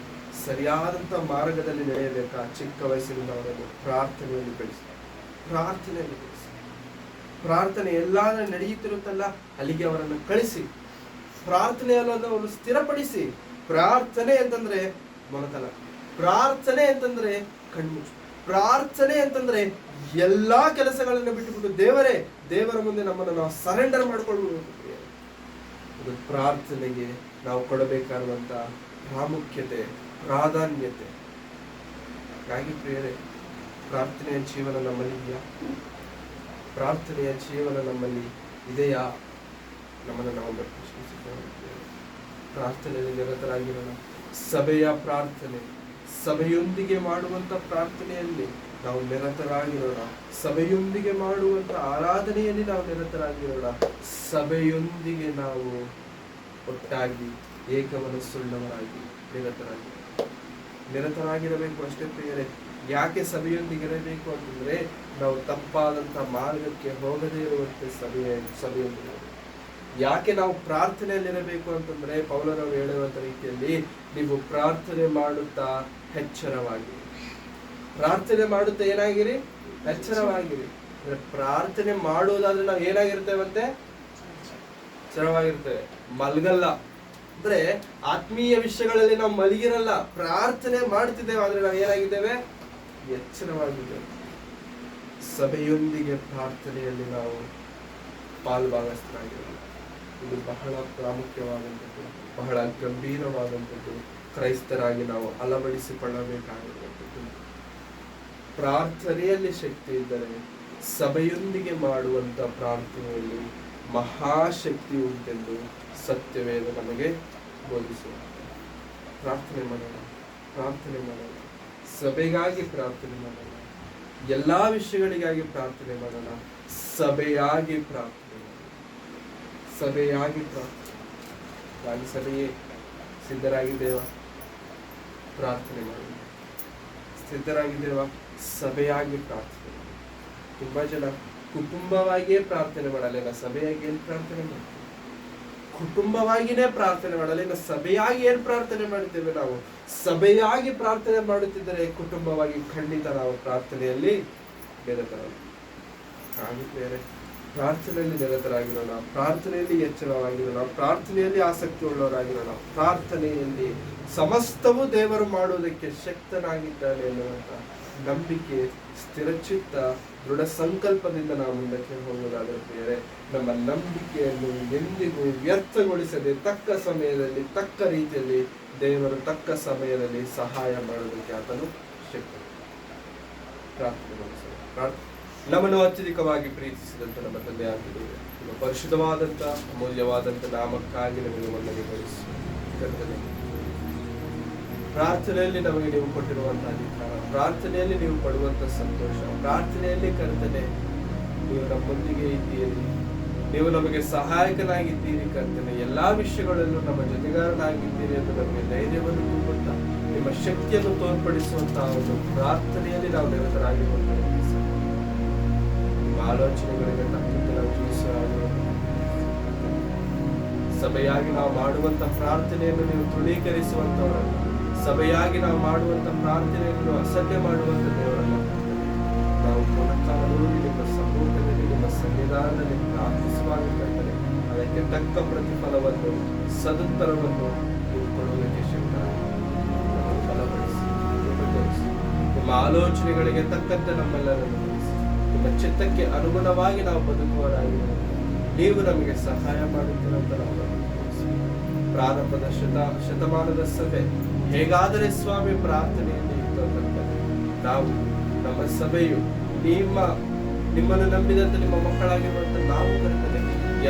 ಸರಿಯಾದಂತ ಮಾರ್ಗದಲ್ಲಿ ನಡೆಯಬೇಕಾ? ಚಿಕ್ಕ ವಯಸ್ಸಿನಿಂದ ಅವರನ್ನು ಪ್ರಾರ್ಥನೆಯಲ್ಲಿ ಬೆಳೆಸಿ. ಪ್ರಾರ್ಥನೆಯಲ್ಲಿ ಕಳಿಸಿ. ಪ್ರಾರ್ಥನೆ ಎಲ್ಲಾದ್ರೂ ನಡೆಯುತ್ತಿರುತ್ತಲ್ಲ ಅಲ್ಲಿಗೆ ಅವರನ್ನು ಕಳಿಸಿ. ಪ್ರಾರ್ಥನೆಯನ್ನು ಅವರು ಸ್ಥಿರಪಡಿಸಿ. ಪ್ರಾರ್ಥನೆ ಅಂತಂದ್ರೆ ಮೊಣಕಾಲ, ಪ್ರಾರ್ಥನೆ ಅಂತಂದ್ರೆ ಕಣ್ಮುಚ್ಚು, ಪ್ರಾರ್ಥನೆ ಅಂತಂದ್ರೆ ಎಲ್ಲಾ ಕೆಲಸಗಳನ್ನು ಬಿಟ್ಟುಬಿಟ್ಟು ದೇವರ ಮುಂದೆ ನಮ್ಮನ್ನು ನಾವು ಸರೆಂಡರ್ ಮಾಡ್ಕೊಳ್ಬಹುದು. ಇದು ಪ್ರಾರ್ಥನೆಗೆ ನಾವು ಕೊಡಬೇಕಾದಂತ ಪ್ರಾಮುಖ್ಯತೆ, ಪ್ರಾಧಾನ್ಯತೆ. ಹಾಗಾಗಿ ಪ್ರಿಯರೇ, ಪ್ರಾರ್ಥನೆಯ ಜೀವನ ನಮ್ಮಲ್ಲಿ ಇದೆಯಾ? ಪ್ರಾರ್ಥನೆಯ ಜೀವನ ನಮ್ಮಲ್ಲಿ ಇದೆಯಾ? ನಮ್ಮನ್ನು ನಾವು ಪ್ರಶ್ನಿಸಿಕೊಳ್ಳೋಣ. ಪ್ರಾರ್ಥನೆಯಲ್ಲಿ ನಿರತರಾಗಿರೋಣ. ಸಭೆಯ ಪ್ರಾರ್ಥನೆ, ಸಭೆಯೊಂದಿಗೆ ಮಾಡುವಂತ ಪ್ರಾರ್ಥನೆಯಲ್ಲಿ ನಾವು ನಿರತರಾಗಿರೋಣ. ಸಭೆಯೊಂದಿಗೆ ಮಾಡುವಂತ ಆರಾಧನೆಯಲ್ಲಿ ನಾವು ನಿರತರಾಗಿರೋಣ. ಸಭೆಯೊಂದಿಗೆ ನಾವು ಒಟ್ಟಾಗಿ ಏಕಮನಸ್ಸುಳ್ಳವರಾಗಿ ನಿರತರಾಗಿರಬೇಕು ಅಷ್ಟೇ ಪ್ರಿಯರೇ. ಯಾಕೆ ಸಭೆಯೊಂದಿಗೆ ಇರಬೇಕು ಅಂತಂದ್ರೆ ನಾವು ತಪ್ಪಾದಂತ ಮಾರ್ಗಕ್ಕೆ ಹೋಗದೇ ಇರುವಂತೆ ಸಭೆಯೊಂದಿಗೆ. ಯಾಕೆ ನಾವು ಪ್ರಾರ್ಥನೆಯಲ್ಲಿರಬೇಕು ಅಂತಂದ್ರೆ ಪೌಲನವರು ಹೇಳುವಂತ ರೀತಿಯಲ್ಲಿ ನೀವು ಪ್ರಾರ್ಥನೆ ಮಾಡುತ್ತಾ ಎಚ್ಚರವಾಗಿರಿ. ಪ್ರಾರ್ಥನೆ ಮಾಡುತ್ತಾ ಏನಾಗಿರಿ? ಎಚ್ಚರವಾಗಿರಿ. ಪ್ರಾರ್ಥನೆ ಮಾಡುವುದಾದ್ರೆ ನಾವು ಏನಾಗಿರ್ತೇವಂತೆ? ಎಚ್ಚರವಾಗಿರ್ತೇವೆ, ಮಲ್ಗಲ್ಲ. ಅಂದ್ರೆ ಆತ್ಮೀಯ ವಿಷಯಗಳಲ್ಲಿ ನಾವು ಮಲಗಿರಲ್ಲ. ಪ್ರಾರ್ಥನೆ ಮಾಡ್ತಿದ್ದೇವೆ ಆದ್ರೆ ನಾವು ಏನಾಗಿದ್ದೇವೆ? ಎಚ್ಚರವಾಗಿದ್ದೇವೆ. ಸಭೆಯೊಂದಿಗೆ ಪ್ರಾರ್ಥನೆಯಲ್ಲಿ ನಾವು ಪಾಲ್ಭಾಗಸ್ಥರಾಗಿರೋಣ. ಇದು ಬಹಳ ಪ್ರಾಮುಖ್ಯವಾದಂಥದ್ದು, ಬಹಳ ಗಂಭೀರವಾದಂಥದ್ದು. ಕ್ರೈಸ್ತರಾಗಿ ನಾವು ಅಳವಡಿಸಿಕೊಳ್ಳಬೇಕಾಗಿರುವಂಥದ್ದು. ಪ್ರಾರ್ಥನೆಯಲ್ಲಿ ಶಕ್ತಿ ಇದ್ದರೆ ಸಭೆಯೊಂದಿಗೆ ಮಾಡುವಂತ ಪ್ರಾರ್ಥನೆಯಲ್ಲಿ ಮಹಾಶಕ್ತಿ ಉಂಟೆಂದು ಸತ್ಯವೇದ ನಮಗೆ ಬೋಧಿಸುವ. ಪ್ರಾರ್ಥನೆ ಮಾಡೋಣ, ಪ್ರಾರ್ಥನೆ ಮಾಡೋಣ. ಸಭೆಗಾಗಿ ಪ್ರಾರ್ಥನೆ ಮಾಡೋಣ, ಎಲ್ಲಾ ವಿಷಯಗಳಿಗಾಗಿ ಪ್ರಾರ್ಥನೆ ಮಾಡೋಣ. ಸಭೆಯಾಗಿ ಪ್ರಾರ್ಥನೆ ಮಾಡೋಣ, ಸಭೆಯಾಗಿ ಪ್ರಾರ್ಥನೆ. ನಾನು ಸಭೆಯೇ ಸಿದ್ಧರಾಗಿದ್ದೇವ? ಪ್ರಾರ್ಥನೆ ಮಾಡೋಣ. ಸಿದ್ಧರಾಗಿದ್ದೇವ? ಸಭೆಯಾಗಿ ಪ್ರಾರ್ಥನೆ ಮಾಡೋಣ. ತುಂಬಾ ಜನ ಕುಟುಂಬವಾಗಿಯೇ ಪ್ರಾರ್ಥನೆ ಮಾಡಲ್ಲ, ಈಗ ಸಭೆಯಾಗಿ ಏನ್ ಪ್ರಾರ್ಥನೆ ಮಾಡ್ತೀವಿ? ಕುಟುಂಬವಾಗಿನೇ ಪ್ರಾರ್ಥನೆ ಮಾಡಲ್ಲ, ಈಗ ಸಭೆಯಾಗಿ ಏನ್ ಪ್ರಾರ್ಥನೆ ಮಾಡ್ತೇವೆ? ನಾವು ಸಭೆಯಾಗಿ ಪ್ರಾರ್ಥನೆ ಮಾಡುತ್ತಿದ್ದರೆ ಕುಟುಂಬವಾಗಿ ಖಂಡಿತ ನಾವು ಪ್ರಾರ್ಥನೆಯಲ್ಲಿ ನಿರತರಾಗಿದ್ದೇವೆ. ಪ್ರಾರ್ಥನೆಯಲ್ಲಿ ನಿರತರಾಗಿರೋಣ, ಪ್ರಾರ್ಥನೆಯಲ್ಲಿ ಎಚ್ಚರವಾಗಿರೋಣ, ಪ್ರಾರ್ಥನೆಯಲ್ಲಿ ಆಸಕ್ತಿ ಉಳ್ಳವರಾಗಿರೋಣ. ಪ್ರಾರ್ಥನೆಯಲ್ಲಿ ಸಮಸ್ತವೂ ದೇವರು ಮಾಡುವುದಕ್ಕೆ ಶಕ್ತನಾಗಿದ್ದಾನೆ ಎನ್ನುವಂತ ನಂಬಿಕೆ, ಸ್ಥಿರಚಿತ್ತ, ದೃಢ ಸಂಕಲ್ಪದಿಂದ ನಾವು ಮುಂದಕ್ಕೆ ಹೋಗುವುದಾದರೆ ಪ್ರಿಯರೇ, ನಮ್ಮ ನಂಬಿಕೆಯನ್ನು ಎಂದಿಗೂ ವ್ಯರ್ಥಗೊಳಿಸದೆ ತಕ್ಕ ಸಮಯದಲ್ಲಿ ತಕ್ಕ ರೀತಿಯಲ್ಲಿ ದೇವರು ತಕ್ಕ ಸಮಯದಲ್ಲಿ ಸಹಾಯ ಮಾಡುವುದಕ್ಕೆ ಆತನು ಶಕ್ತ. ಪ್ರಾರ್ಥನೆ ಮಾಡಿಸೋಣ. ನಮ್ಮನ್ನು ಅತ್ಯಧಿಕವಾಗಿ ಪ್ರೀತಿಸಿದಂತ ನಮ್ಮ ತಂದೆ ಆಗಿದ್ದೇವೆ, ನಿಮ್ಮ ಪರಿಶುದ್ಧವಾದಂತ ಅಮೂಲ್ಯವಾದಂತ ನಾಮಕ್ಕಾಗಿ ನಮಗೆ ವಂದನೆ ಕಲಿಸುತ್ತೇವೆ. ಪ್ರಾರ್ಥನೆಯಲ್ಲಿ ನಮಗೆ ನೀವು ಕೊಟ್ಟಿರುವಂತಹ ಅಧಿಕಾರ, ಪ್ರಾರ್ಥನೆಯಲ್ಲಿ ನೀವು ಪಡುವಂತ ಸಂತೋಷ, ಪ್ರಾರ್ಥನೆಯಲ್ಲಿ ಕರ್ತನೆ ನೀವು ನಮ್ಮೊಂದಿಗೆ ಇದ್ದೀರಿ, ನೀವು ನಮಗೆ ಸಹಾಯಕನಾಗಿದ್ದೀರಿ ಕರ್ತನೆ. ಎಲ್ಲಾ ವಿಷಯಗಳಲ್ಲೂ ನಮ್ಮ ಜೊತೆಗಾರನಾಗಿದ್ದೀರಿ ಎಂದು ನಮಗೆ ಧೈರ್ಯವನ್ನು ತುಂಬುತ್ತಾ ನಿಮ್ಮ ಶಕ್ತಿಯನ್ನು ತೋರ್ಪಡಿಸುವಂತಹ ಒಂದು ಪ್ರಾರ್ಥನೆಯಲ್ಲಿ ನಾವು ನಿರತರಾಗಿರುತ್ತೇವೆ. ನಿಮ್ಮ ಆಲೋಚನೆಗಳಿಗೆ ತಕ್ಕಂತೆ ನಾವು ಜೀವಿಸುವ ಸಭೆಯಾಗಿ ನಾವು ಮಾಡುವಂತ ಪ್ರಾರ್ಥನೆಯನ್ನು ನೀವು ತೃಣೀಕರಿಸುವಂತವರಲ್ಲ, ಸಭೆಯಾಗಿ ನಾವು ಮಾಡುವಂತ ಪ್ರಾರ್ಥನೆಯನ್ನು ಅಸಡ್ಡೆ ಮಾಡುವಂತ ದೇವರಲ್ಲ. ನಾವು ಮೊಣಕಾಲೂರಿ ನಿಮ್ಮ ಸಮ್ಮುಖದಲ್ಲಿ, ನಿಮ್ಮ ಸನ್ನಿಧಾನದಲ್ಲಿ ಪ್ರಾರ್ಥಿಸುವಾಗ ಕರ್ತನೆ ಅದಕ್ಕೆ ತಕ್ಕ ಪ್ರತಿಫಲವನ್ನು, ಸದುತ್ತರವನ್ನು ನೀವು ಕೊಡುವುದಕ್ಕೆ ಶಕ್ತರಾಗಿ ನಮ್ಮನ್ನು ಬಲಪಡಿಸಿ, ಕೃಪೆಗೊಳಿಸಿ. ನಿಮ್ಮ ಆಲೋಚನೆಗಳಿಗೆ ತಕ್ಕಂತೆ ನಮ್ಮೆಲ್ಲರನ್ನು ನಡೆಸಿ, ನಿಮ್ಮ ಚಿತ್ತಕ್ಕೆ ಅನುಗುಣವಾಗಿ ನಾವು ಬದುಕುವರಾಗಿ ನೀವು ನಮಗೆ ಸಹಾಯ ಮಾಡುತ್ತೀರಂತ ನಾವು ಪ್ರಾರಂಭದ ಶತಮಾನದ ಸಭೆ ಹೇಗಾದರೆ ಸ್ವಾಮಿ ಪ್ರಾರ್ಥನೆಯಲ್ಲಿ ಇತ್ತು, ನಾವು ನಮ್ಮ ಸಭೆಯು ನಿಮ್ಮನ್ನು ನಂಬಿದಂತೆ ನಿಮ್ಮ ಮಕ್ಕಳಾಗಿರುವಂತ ನಾವು ಕರ್ತನೆ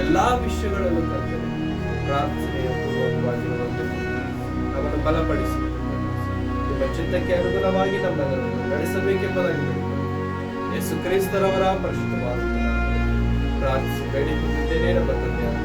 ಎಲ್ಲಾ ವಿಷಯಗಳಲ್ಲೂ ಕರ್ತನೆ ಪ್ರಾರ್ಥನೆಯ ಪೂರ್ವಕವಾಗಿರುವಂತೆ ನಮ್ಮನ್ನು ಬಲಪಡಿಸಿ ನಿಮ್ಮ ಚಿತ್ತಕ್ಕೆ ಅನುಗುಣವಾಗಿ ನಮ್ಮೆಲ್ಲರನ್ನು ನಡೆಸಬೇಕೆಂಬುದಾಗಿ ಯೇಸು ಕ್ರಿಸ್ತರವರ ಪರಿಶುದ್ಧವಾದ ಪ್ರಾರ್ಥಿಸಿ ಬೇಡಿಕೊಳ್ಳುತ್ತೇನೆ ನಮ್ಮ ತಂದೆಯಾದ